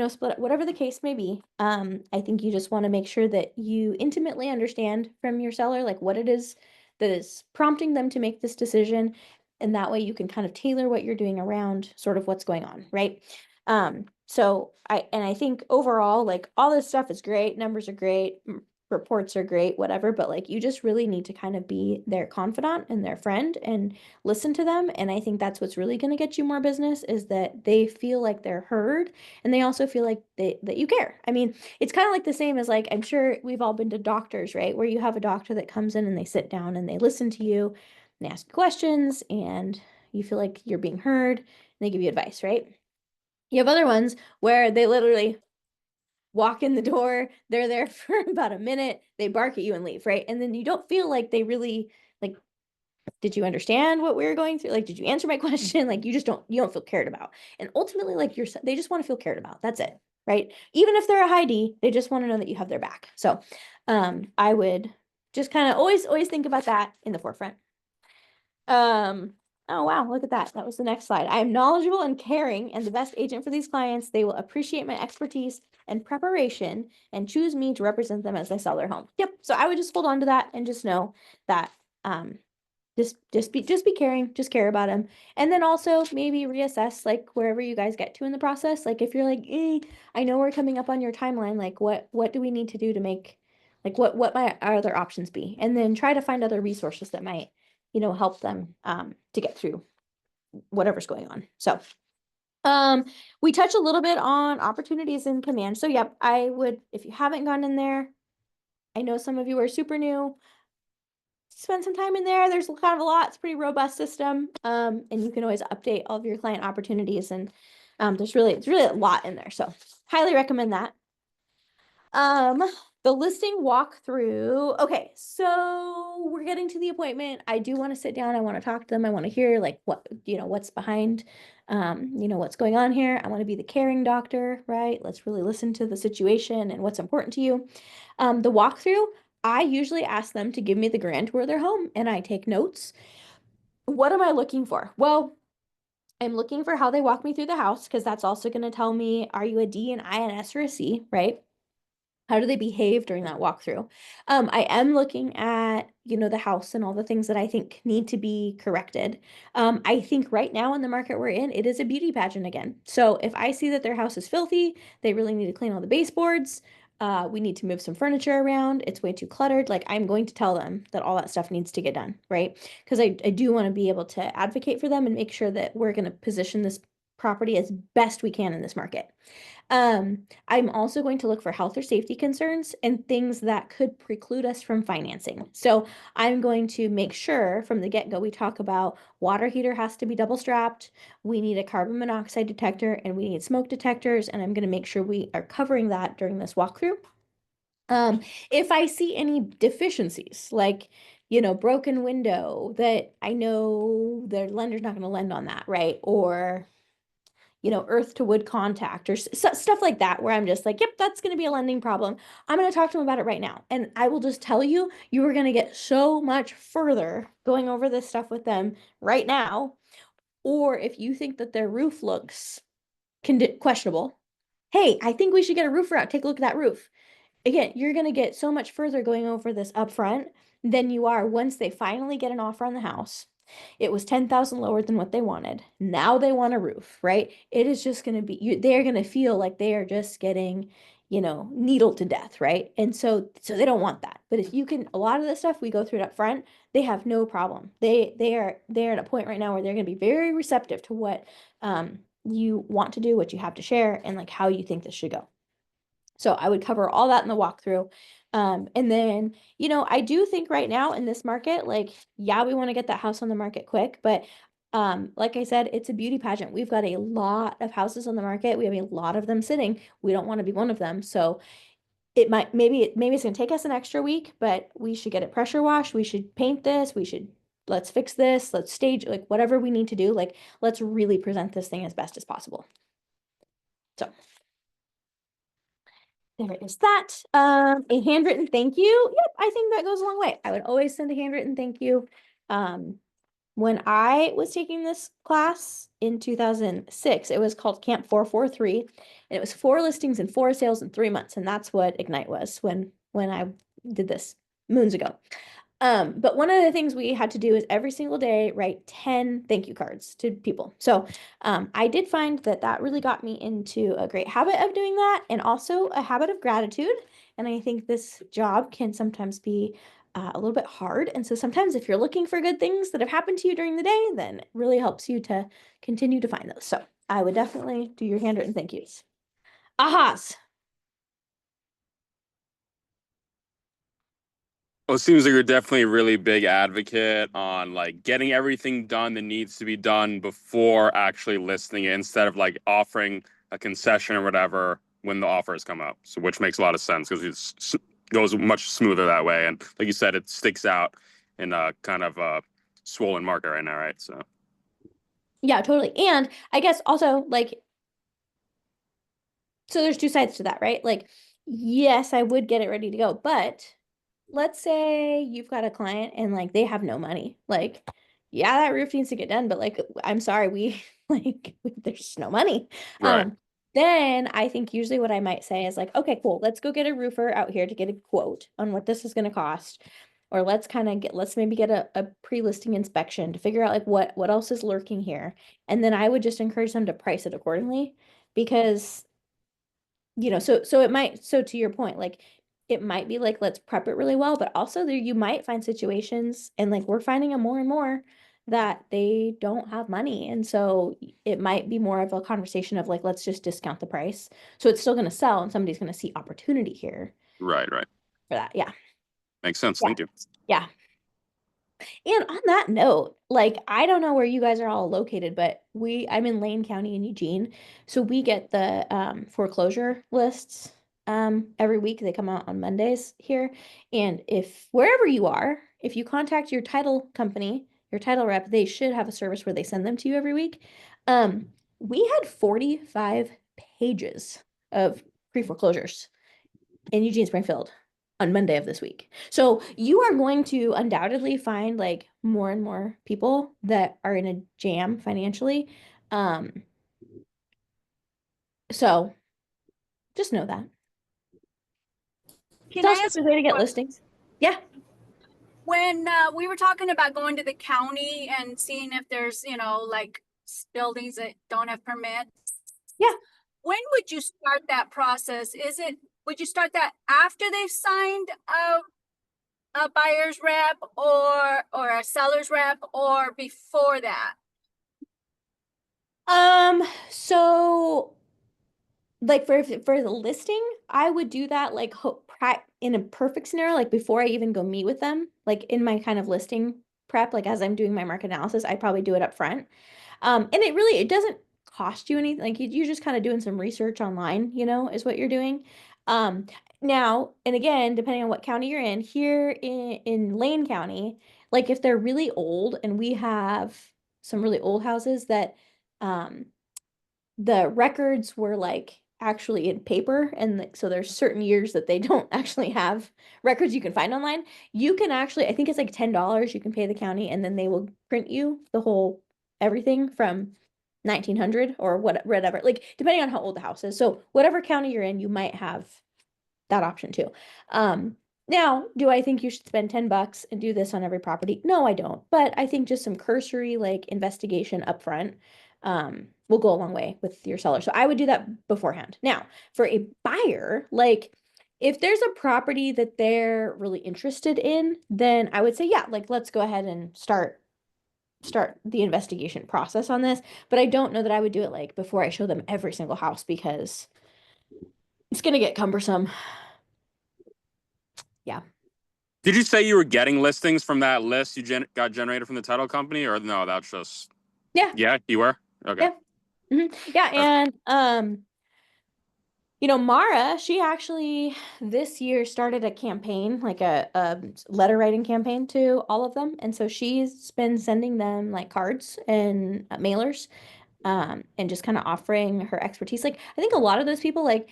split up, whatever the case may be. I think you just want to make sure that you intimately understand from your seller, like what it is that is prompting them to make this decision. And that way you can kind of tailor what you're doing around sort of what's going on, right? So I think overall, like all this stuff is great. Numbers are great. Reports are great, whatever, but like you just really need to kind of be their confidant and their friend and listen to them. And I think that's what's really going to get you more business, is that they feel like they're heard and they also feel like that you care. I mean, it's kind of like the same as like, I'm sure we've all been to doctors, right? Where you have a doctor that comes in and they sit down and they listen to you and they ask questions and you feel like you're being heard and they give you advice, right? You have other ones where they literally walk in the door, they're there for about a minute, they bark at you and leave, right? And then you don't feel like they really, like, did you understand what we were going through? Like, did you answer my question? Like, you don't feel cared about. And ultimately, like, they just want to feel cared about. That's it, right? Even if they're a high D, they just want to know that you have their back. So I would just kind of always think about that in the forefront. Oh, wow, look at that. That was the next slide. I am knowledgeable and caring and the best agent for these clients. They will appreciate my expertise and preparation and choose me to represent them as they sell their home. Yep. So I would just hold on to that and just know that just be caring, just care about them. And then also maybe reassess like wherever you guys get to in the process. Like if you're like, I know we're coming up on your timeline, like what do we need to do to make, like what might our other options be? And then try to find other resources that might help them to get through whatever's going on. So we touch a little bit on opportunities in command. So yep, I would, if you haven't gone in there, I know some of you are super new, spend some time in there. There's kind of a lot. It's a pretty robust system. And you can always update all of your client opportunities, and it's really a lot in there. So highly recommend that. The listing walkthrough. Okay, so we're getting to the appointment. I do want to sit down. I want to talk to them. I want to hear like what's behind, what's going on here. I want to be the caring doctor, right? Let's really listen to the situation and what's important to you. The walkthrough, I usually ask them to give me the grand tour of their home and I take notes. What am I looking for? Well, I'm looking for how they walk me through the house, because that's also going to tell me, are you a D, an I, an S, or a C, right? How do they behave during that walkthrough? I am looking at, the house and all the things that I think need to be corrected. I think right now in the market we're in, it is a beauty pageant again. So if I see that their house is filthy, they really need to clean all the baseboards, we need to move some furniture around, it's way too cluttered, like I'm going to tell them that all that stuff needs to get done, right? Because I do want to be able to advocate for them and make sure that we're going to position this property as best we can in this market. I'm also going to look for health or safety concerns and things that could preclude us from financing. So I'm going to make sure from the get-go we talk about water heater has to be double strapped, we need a carbon monoxide detector, and we need smoke detectors, and I'm going to make sure we are covering that during this walkthrough. If I see any deficiencies, like broken window, that I know their lender's not going to lend on that, right? Or you know, earth to wood contact or stuff like that, where I'm just like, yep, that's going to be a lending problem. I'm going to talk to them about it right now. And I will just tell you, you are going to get so much further going over this stuff with them right now. Or if you think that their roof looks questionable, hey, I think we should get a roofer out. Take a look at that roof. Again, you're going to get so much further going over this upfront than you are once they finally get an offer on the house. It was 10,000 lower than what they wanted. Now they want a roof, right? It is just going to be, they're going to feel like they are just getting, you know, needled to death, right? And so they don't want that. But if you can, a lot of the stuff we go through it up front, they have no problem. They're at a point right now where they're going to be very receptive to what you want to do, what you have to share, and like how you think this should go. So I would cover all that in the walkthrough. And then, you know, I do think right now in this market, like, yeah, we want to get that house on the market quick, but like I said, it's a beauty pageant. We've got a lot of houses on the market. We have a lot of them sitting. We don't want to be one of them. So it might, maybe it's going to take us an extra week, but we should get it pressure washed. We should paint this. Let's fix this. Let's stage, like whatever we need to do. Like, let's really present this thing as best as possible. So there is that. A handwritten thank you. Yep, I think that goes a long way. I would always send a handwritten thank you. When I was taking this class in 2006, it was called Camp 443, and it was 4 listings and 4 sales in 3 months, and that's what Ignite was when I did this moons ago. But one of the things we had to do is every single day write 10 thank you cards to people. So I did find that really got me into a great habit of doing that, and also a habit of gratitude. And I think this job can sometimes be a little bit hard. And so sometimes if you're looking for good things that have happened to you during the day, then it really helps you to continue to find those. So I would definitely do your handwritten thank yous. Ahas. Well, it seems like you're definitely a really big advocate on like getting everything done that needs to be done before actually listing it, instead of like offering a concession or whatever when the offers come up. So, which makes a lot of sense because it goes much smoother that way. And like you said, it sticks out in a kind of a swollen market right now, right? So, yeah, totally. And I guess also like, so there's 2 sides to that, right? Like, yes, I would get it ready to go, but let's say you've got a client and like they have no money. Like, yeah, that roof needs to get done, but like, I'm sorry, there's no money. right. Then I think usually what I might say is like, okay, cool, let's go get a roofer out here to get a quote on what this is going to cost. Or let's maybe get a pre-listing inspection to figure out like what else is lurking here. And then I would just encourage them to price it accordingly, because, you know, so to your point, like, it might be like, let's prep it really well, but also there you might find situations, and like we're finding them more and more, that they don't have money. And so it might be more of a conversation of like, let's just discount the price. So it's still going to sell and somebody's going to see opportunity here Right. for that. Yeah. Makes sense. Yeah. Thank you. Yeah. And on that note, like, I don't know where you guys are all located, but I'm in Lane County in Eugene. So we get the foreclosure lists every week. They come out on Mondays here. And if wherever you are, if you contact your title company, your title rep, they should have a service where they send them to you every week. We had 45 pages of pre-foreclosures in Eugene Springfield on Monday of this week. So you are going to undoubtedly find like more and more people that are in a jam financially. So just know that. Can It's I also a ask good way to get listings. Yeah. when we were talking about going to the county and seeing if there's, you know, like buildings that don't have permits? Yeah. When would you start that process? Would you start that after they've signed a buyer's rep or a seller's rep, or before that? So like for the listing, I would do that like in a perfect scenario, like before I even go meet with them, like in my kind of listing prep, like as I'm doing my market analysis, I probably do it up front. And it doesn't cost you anything. Like you're just kind of doing some research online, you know, is what you're doing. Now, and again, depending on what county you're in, here in Lane County, like if they're really old, and we have some really old houses that the records were like actually in paper, and so there's certain years that they don't actually have records you can find online. You can actually, I think it's like $10 you can pay the county, and then they will print you the whole everything from 1900 or whatever, like depending on how old the house is. So whatever county you're in, you might have that option too. Now, do I think you should spend $10 and do this on every property? No, I don't. But I think just some cursory like investigation upfront will go a long way with your seller. So I would do that beforehand. Now, for a buyer, like if there's a property that they're really interested in, then I would say, yeah, like let's go ahead and start the investigation process on this. But I don't know that I would do it like before I show them every single house, because it's going to get cumbersome. Yeah. Did you say you were getting listings from that list you got generated from the title company, or no, that's just... Yeah. Yeah, you were? Okay. Yeah. Yeah, and Mara, she actually this year started a campaign, like a letter writing campaign to all of them. And so she's been sending them like cards and mailers, and just kind of offering her expertise. Like I think a lot of those people, like,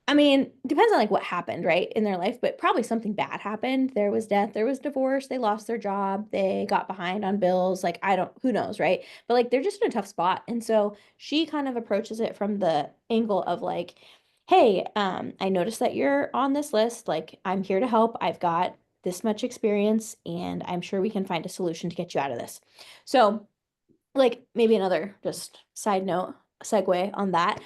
I mean, depends on like what happened, right, in their life, but probably something bad happened. There was death, there was divorce, they lost their job, they got behind on bills. Like, who knows, right? But like, they're just in a tough spot. And so she kind of approaches it from the angle of like, hey, I noticed that you're on this list. Like, I'm here to help. I've got this much experience, and I'm sure we can find a solution to get you out of this. So, like, maybe another just side note, segue on that.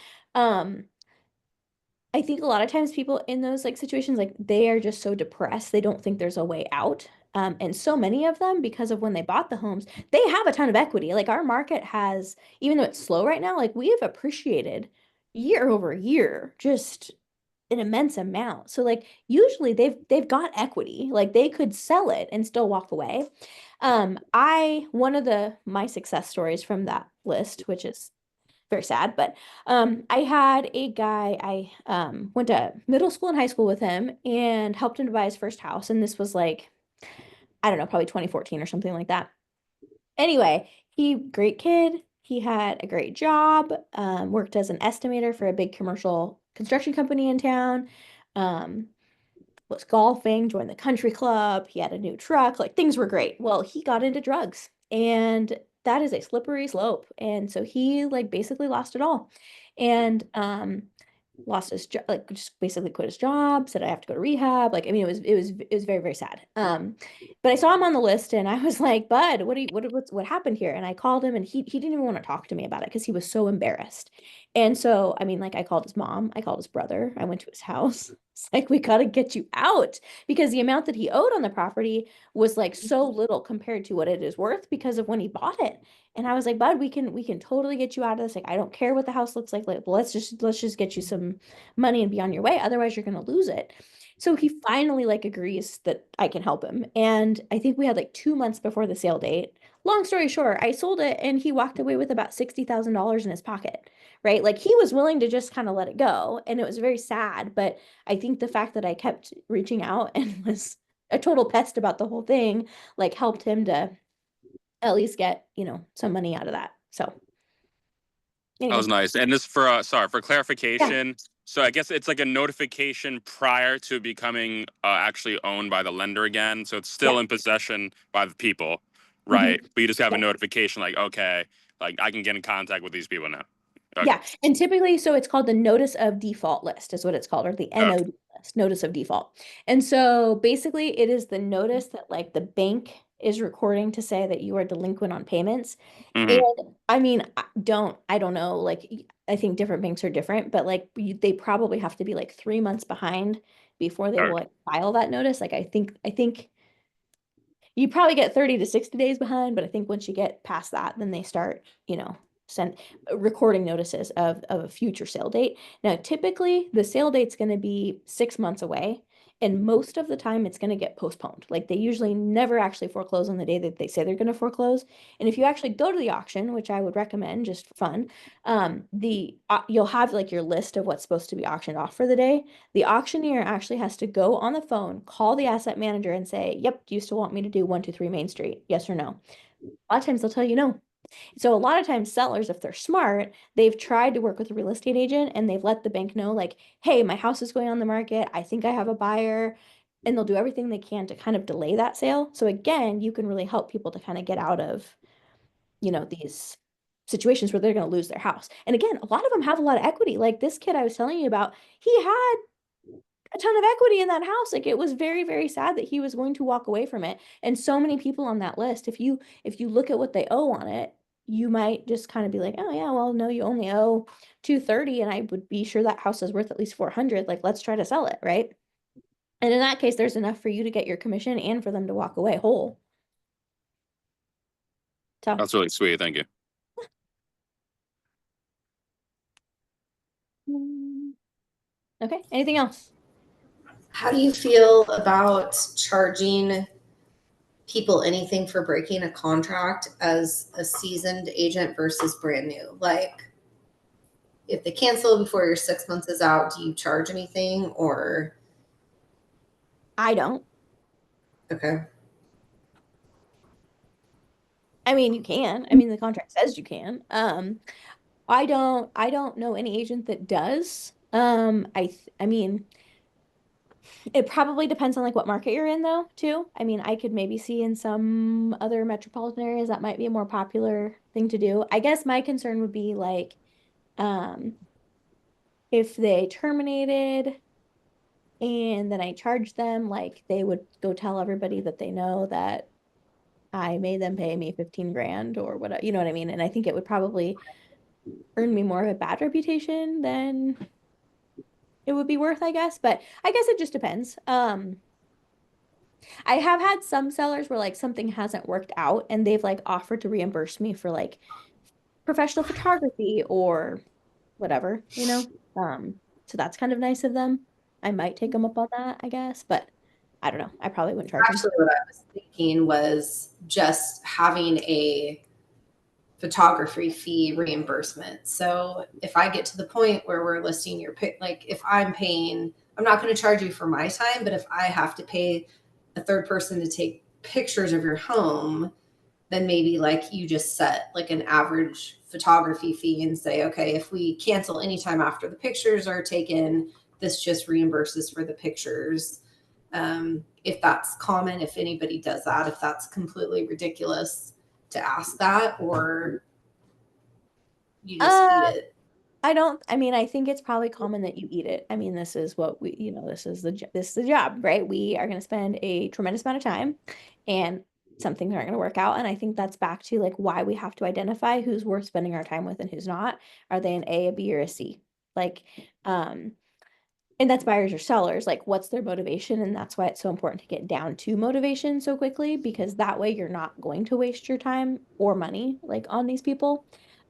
I think a lot of times people in those like situations, like they are just so depressed, they don't think there's a way out. And so many of them, because of when they bought the homes, they have a ton of equity. Like our market has, even though it's slow right now, like we have appreciated year over year, just an immense amount. So like usually they've got equity, like they could sell it and still walk away. One of my success stories from that list, which is very sad, but I had a guy, I went to middle school and high school with him and helped him to buy his first house. And this was like, I don't know, probably 2014 or something like that. Anyway, great kid. He had a great job, worked as an estimator for a big commercial construction company in town, was golfing, joined the country club. He had a new truck, like things were great. Well, he got into drugs, and that is a slippery slope. And so he like basically lost it all, and lost his job, like just basically quit his job, said I have to go to rehab. Like, I mean, it was very, very sad. But I saw him on the list and I was like, Bud, what happened here? And I called him, and he didn't even want to talk to me about it because he was so embarrassed. And so, I mean, like I called his mom, I called his brother, I went to his house. It's like, we got to get you out, because the amount that he owed on the property was like so little compared to what it is worth because of when he bought it. And I was like, Bud, we can totally get you out of this. Like, I don't care what the house looks like. Like, let's just get you some money and be on your way. Otherwise, you're going to lose it. So he finally like agrees that I can help him. And I think we had like 2 months before the sale date. Long story short, I sold it and he walked away with about $60,000 in his pocket, right? Like he was willing to just kind of let it go. And it was very sad. But I think the fact that I kept reaching out and was a total pest about the whole thing, like helped him to at least get, some money out of that. So anyway. That was nice. And this for clarification. Yeah. So I guess it's like a notification prior to becoming actually owned by the lender again. So it's still in possession by the people, right? But you just have a notification like, okay, like I can get in contact with these people now. Okay. Yeah. And typically, so it's called the notice of default list is what it's called, or the NOD list, notice of default. And so basically it is the notice that like the bank is recording to say that you are delinquent on payments. And I mean, I don't know, like, I think different banks are different, but like they probably have to be like 3 months behind before they will like, file that notice. Like, I think you probably get 30 to 60 days behind, but I think once you get past that, then they start, send recording notices of a future sale date. Now, typically the sale date's going to be 6 months away. And most of the time it's going to get postponed. Like they usually never actually foreclose on the day that they say they're going to foreclose. And if you actually go to the auction, which I would recommend just for fun, you'll have like your list of what's supposed to be auctioned off for the day. The auctioneer actually has to go on the phone, call the asset manager and say, yep, do you still want me to do 123 Main Street? Yes or no? A lot of times they'll tell you no. So a lot of times sellers, if they're smart, they've tried to work with a real estate agent and they've let the bank know like, hey, my house is going on the market. I think I have a buyer. And they'll do everything they can to kind of delay that sale. So again, you can really help people to kind of get out of, these situations where they're going to lose their house. And again, a lot of them have a lot of equity. Like this kid I was telling you about, he had a ton of equity in that house. Like it was very, very sad that he was going to walk away from it. And so many people on that list, if you look at what they owe on it, you might just kind of be like, oh yeah, well, no, you only owe 230 and I would be sure that house is worth at least 400. Like, let's try to sell it, right? And in that case, there's enough for you to get your commission and for them to walk away whole. So That's really sweet. Thank you. Okay, anything else? How do you feel about charging people anything for breaking a contract as a seasoned agent versus brand new? Like, if they cancel before your 6 months is out, do you charge anything or? I don't. Okay. I mean, you can. I mean, the contract says you can. I don't know any agent that does. I mean, it probably depends on like what market you're in though, too. I mean, I could maybe see in some other metropolitan areas that might be a more popular thing to do. I guess my concern would be like, if they terminated and then I charged them, like they would go tell everybody that they know that I made them pay me 15 grand or whatever, you know what I mean? And I think it would probably earn me more of a bad reputation than it would be worth, I guess. But I guess it just depends. I have had some sellers where like something hasn't worked out and they've like offered to reimburse me for like professional photography or whatever, so that's kind of nice of them. I might take them up on that, I guess, but I don't know. I probably wouldn't charge them. Actually, what I was thinking was just having a photography fee reimbursement. So if I get to the point where we're listing your pic, like if I'm paying, I'm not going to charge you for my time, but if I have to pay a third person to take pictures of your home, then maybe like you just set like an average photography fee and say, okay, if we cancel anytime after the pictures are taken, this just reimburses for the pictures. If that's common, if anybody does that, if that's completely ridiculous to ask that, or you just eat it. I think it's probably common that you eat it. I mean, this is what we, this is the job, right? We are going to spend a tremendous amount of time and some things aren't going to work out. And I think that's back to like why we have to identify who's worth spending our time with and who's not. Are they an A, a B, or a C? Like, and that's buyers or sellers, like what's their motivation? And that's why it's so important to get down to motivation so quickly, because that way you're not going to waste your time or money like on these people.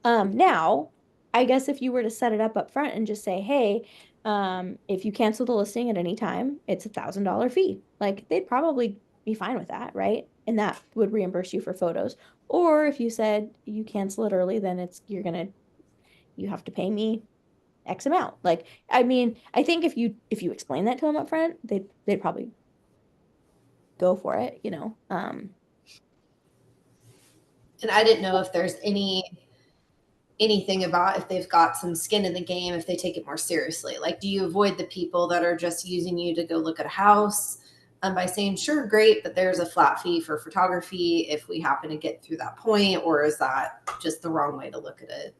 Now, I guess if you were to set it up front and just say, hey, if you cancel the listing at any time, it's $1,000 fee. Like they'd probably be fine with that, right? And that would reimburse you for photos. Or if you said you cancel it early, then you have to pay me X amount. Like, I mean, I think if you explain that to them up front, they'd probably go for it, And I didn't know if there's anything about if they've got some skin in the game, if they take it more seriously. Like, do you avoid the people that are just using you to go look at a house by saying, sure, great, but there's a flat fee for photography if we happen to get through that point? Or is that just the wrong way to look at it?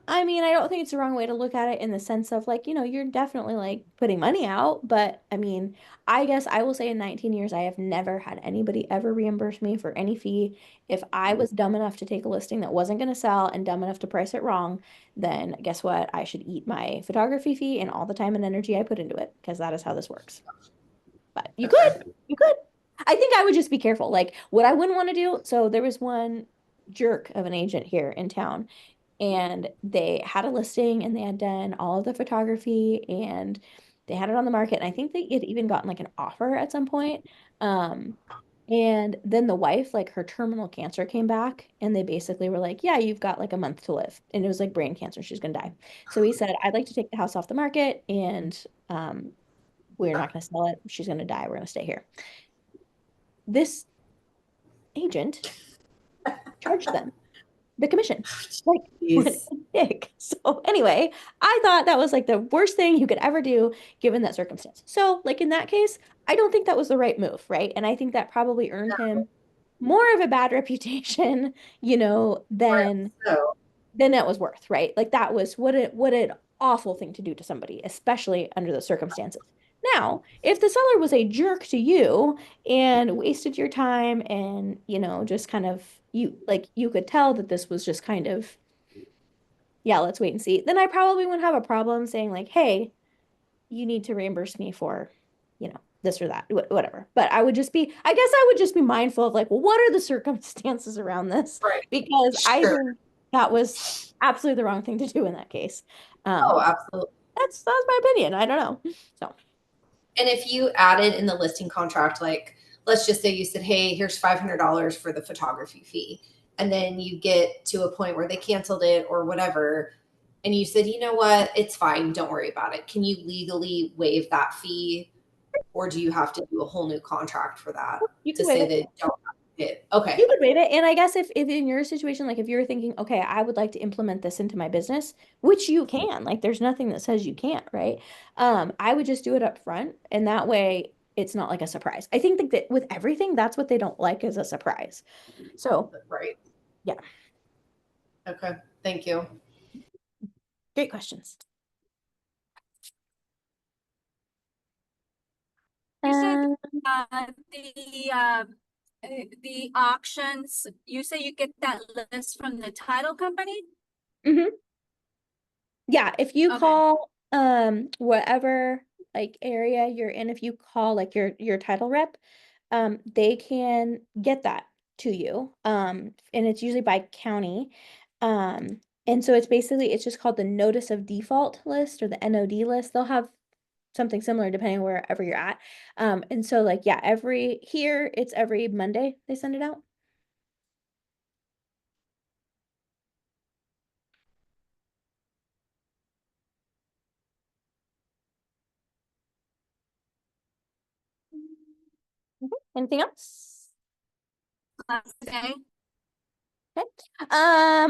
I mean, I don't think it's the wrong way to look at it in the sense of like, you're definitely like putting money out, but I mean, I guess I will say in 19 years, I have never had anybody ever reimburse me for any fee. If I was dumb enough to take a listing that wasn't going to sell and dumb enough to price it wrong, then guess what? I should eat my photography fee and all the time and energy I put into it, because that is how this works. But you could. I think I would just be careful. Like what I wouldn't want to do. So there was one jerk of an agent here in town, and they had a listing and they had done all of the photography and they had it on the market. And I think they had even gotten like an offer at some point. And then the wife, like her terminal cancer came back and they basically were like, yeah, you've got like a month to live. And it was like brain cancer. She's going to die. So he said, I'd like to take the house off the market and we're not going to sell it. She's going to die. We're going to stay here. This agent charged them the commission. Like, what Jeez. a dick. So anyway, I thought that was like the worst thing you could ever do given that circumstance. So like in that case, I don't think that was the right move, right? And I think that probably earned him more of a bad reputation, you know, than So, that was worth, right? Like that was what an awful thing to do to somebody, especially under the circumstances. Now, if the seller was a jerk to you and wasted your time and, you know, just kind of you could tell that this was just kind of, yeah, let's wait and see, then I probably wouldn't have a problem saying like, hey, you need to reimburse me for, you know, this or that, whatever. But I guess I would just be mindful of like, well, what are the circumstances around this? right. Because I Sure. think that was absolutely the wrong thing to do in that case. Oh, absolutely. That's my opinion. I don't know. So, And if you added in the listing contract, like, let's just say you said, hey, here's $500 for the photography fee. And then you get to a point where they canceled it or whatever. And you said, you know what, it's fine. Don't worry about it. Can you legally waive that fee? Or do you have to do a whole new contract for that you to can waive say it. that don't have it? Okay. You could waive it. And I guess if in your situation, like if you're thinking, okay, I would like to implement this into my business, which you can, like there's nothing that says you can't, right? I would just do it up front. And that way it's not like a surprise. I think that with everything, that's what they don't like is a surprise. So, Right. yeah. Okay. Thank you. Great questions. You said Um, the auctions, you say you get that list from the title company? yeah, if you Okay. call whatever like area you're in, if you call like your title rep, they can get that to you. And it's usually by county. And so it's just called the notice of default list or the NOD list. They'll have something similar depending wherever you're at. And so like yeah, it's every Monday they send it out. Anything else? Today?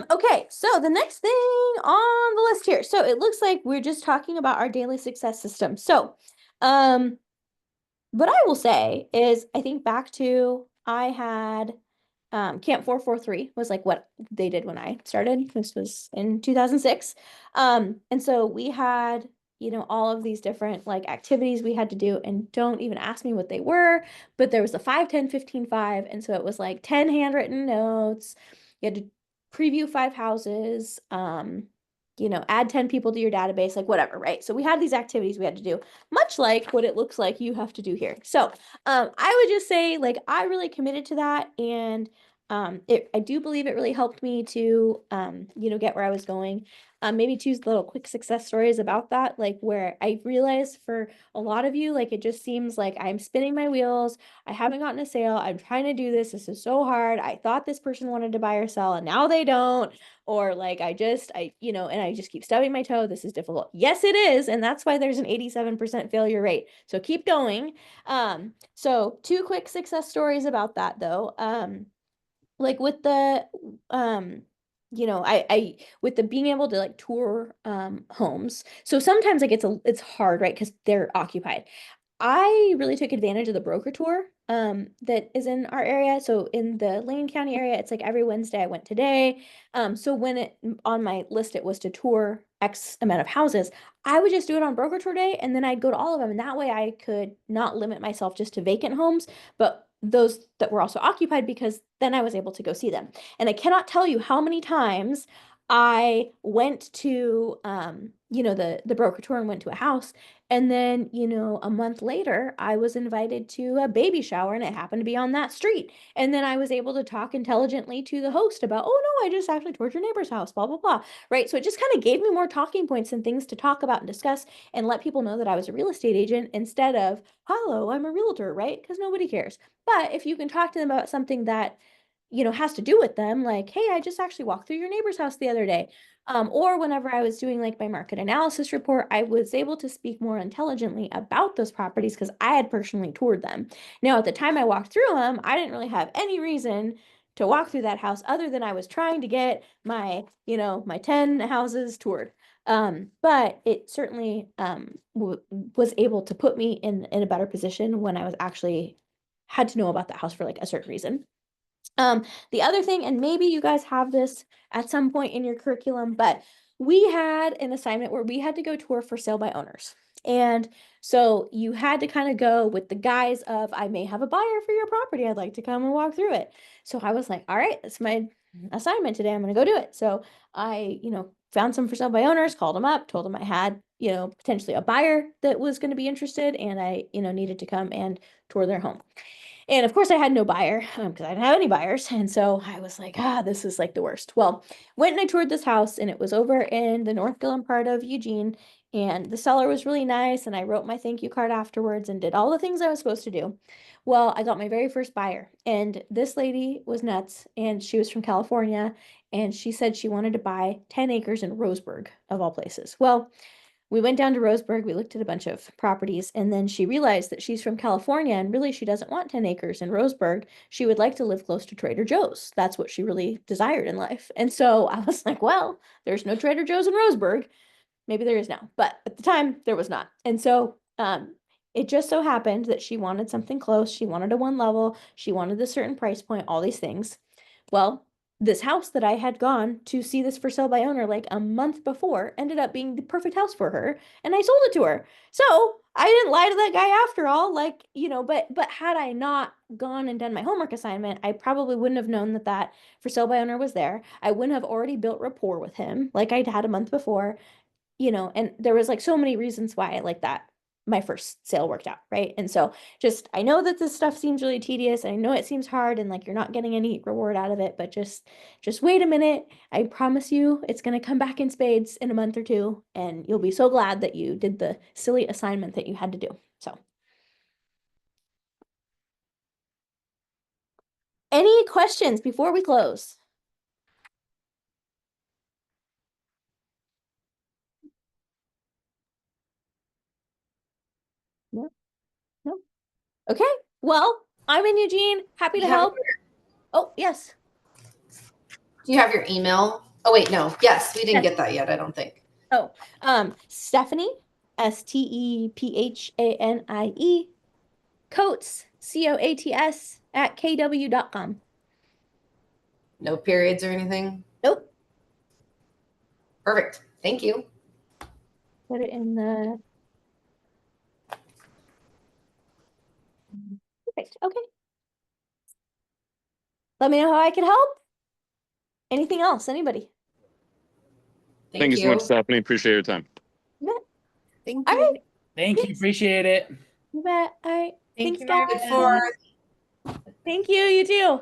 Okay, so the next thing on the list here. So it looks like we're just talking about our daily success system. So, what I will say is I think back to I had Camp 443 was like what they did when I started. This was in 2006. And so we had, you know, all of these different like activities we had to do, and don't even ask me what they were, but there was the 5, 10, 15, 5. And so it was like 10 handwritten notes. You had to preview 5 houses, you know, add 10 people to your database, like whatever, right? So we had these activities we had to do, much like what it looks like you have to do here. So I would just say like I really committed to that, and I do believe it really helped me to you know, get where I was going. Maybe 2 little quick success stories about that, like where I realized for a lot of you, like it just seems like I'm spinning my wheels. I haven't gotten a sale. I'm trying to do this. This is so hard. I thought this person wanted to buy or sell, and now they don't. Or like you know, and I just keep stubbing my toe. This is difficult. Yes, it is, and that's why there's an 87% failure rate. So keep going. So 2 quick success stories about that though. Like with the you know, I with the being able to like tour homes. So sometimes like it's hard, right? Because they're occupied. I really took advantage of the broker tour that is in our area. So in the Lane County area, it's like every Wednesday I went today. So when on my list it was to tour X amount of houses, I would just do it on broker tour day, and then I'd go to all of them, and that way I could not limit myself just to vacant homes, but those that were also occupied, because then I was able to go see them. And I cannot tell you how many times I went to you know, the broker tour and went to a house, and then, you know, a month later I was invited to a baby shower, and it happened to be on that street. And then I was able to talk intelligently to the host about, oh no, I just actually toured your neighbor's house, blah blah blah, right? So it just kind of gave me more talking points and things to talk about and discuss, and let people know that I was a real estate agent instead of, hello, I'm a realtor, right? Because nobody cares. But if you can talk to them about something that, you know, has to do with them, like, hey, I just actually walked through your neighbor's house the other day. Or whenever I was doing like my market analysis report, I was able to speak more intelligently about those properties because I had personally toured them. Now, at the time I walked through them, I didn't really have any reason to walk through that house other than I was trying to get my, my 10 houses toured. But it certainly was able to put me in a better position when I was actually had to know about that house for like a certain reason. The other thing, and maybe you guys have this at some point in your curriculum, but we had an assignment where we had to go tour for sale by owners. And so you had to kind of go with the guise of, I may have a buyer for your property. I'd like to come and walk through it. So I was like, all right, that's my assignment today. I'm going to go do it. So I, found some for sale by owners, called them up, told them I had, potentially a buyer that was going to be interested, and I, needed to come and tour their home. And of course I had no buyer because I didn't have any buyers. And so I was like, this is like the worst. Well, went and I toured this house, and it was over in the North Gillum part of Eugene, and the seller was really nice. And I wrote my thank you card afterwards and did all the things I was supposed to do. Well, I got my very first buyer, and this lady was nuts, and she was from California, and she said she wanted to buy 10 acres in Roseburg of all places. Well, we went down to Roseburg, we looked at a bunch of properties, and then she realized that she's from California and really she doesn't want 10 acres in Roseburg. She would like to live close to Trader Joe's. That's what she really desired in life. And so I was like, well, there's no Trader Joe's in Roseburg. Maybe there is now, but at the time there was not. And so it just so happened that she wanted something close. She wanted a one level. She wanted a certain price point, all these things. Well, this house that I had gone to see this for sale by owner like a month before ended up being the perfect house for her, and I sold it to her. So I didn't lie to that guy after all, but had I not gone and done my homework assignment, I probably wouldn't have known that for sale by owner was there. I wouldn't have already built rapport with him like I'd had a month before, and there was like so many reasons why like that my first sale worked out, right? And so I know that this stuff seems really tedious, and I know it seems hard, and like you're not getting any reward out of it, but just wait a minute. I promise you it's going to come back in spades in a month or two, and you'll be so glad that you did the silly assignment that you had to do. So any questions before we close? No. Okay. Well, I'm in Eugene. Happy to help. Oh, yes. Do you have your email? Oh, wait, no. Yes, we didn't get that yet, I don't think. Oh, Stephanie, STEPHANIE, Coates, COATS @kw.com. No periods or anything? Nope. Perfect. Thank you. Put it in the. Perfect. Okay. Let me know how I can help. Anything else? Anybody? Thank you so much, Stephanie. Appreciate your time. You bet. Thank All you. right. Thank you. Appreciate it. You bet. All right. Thank Thanks, you, guys. Meredith. Thank you. You too.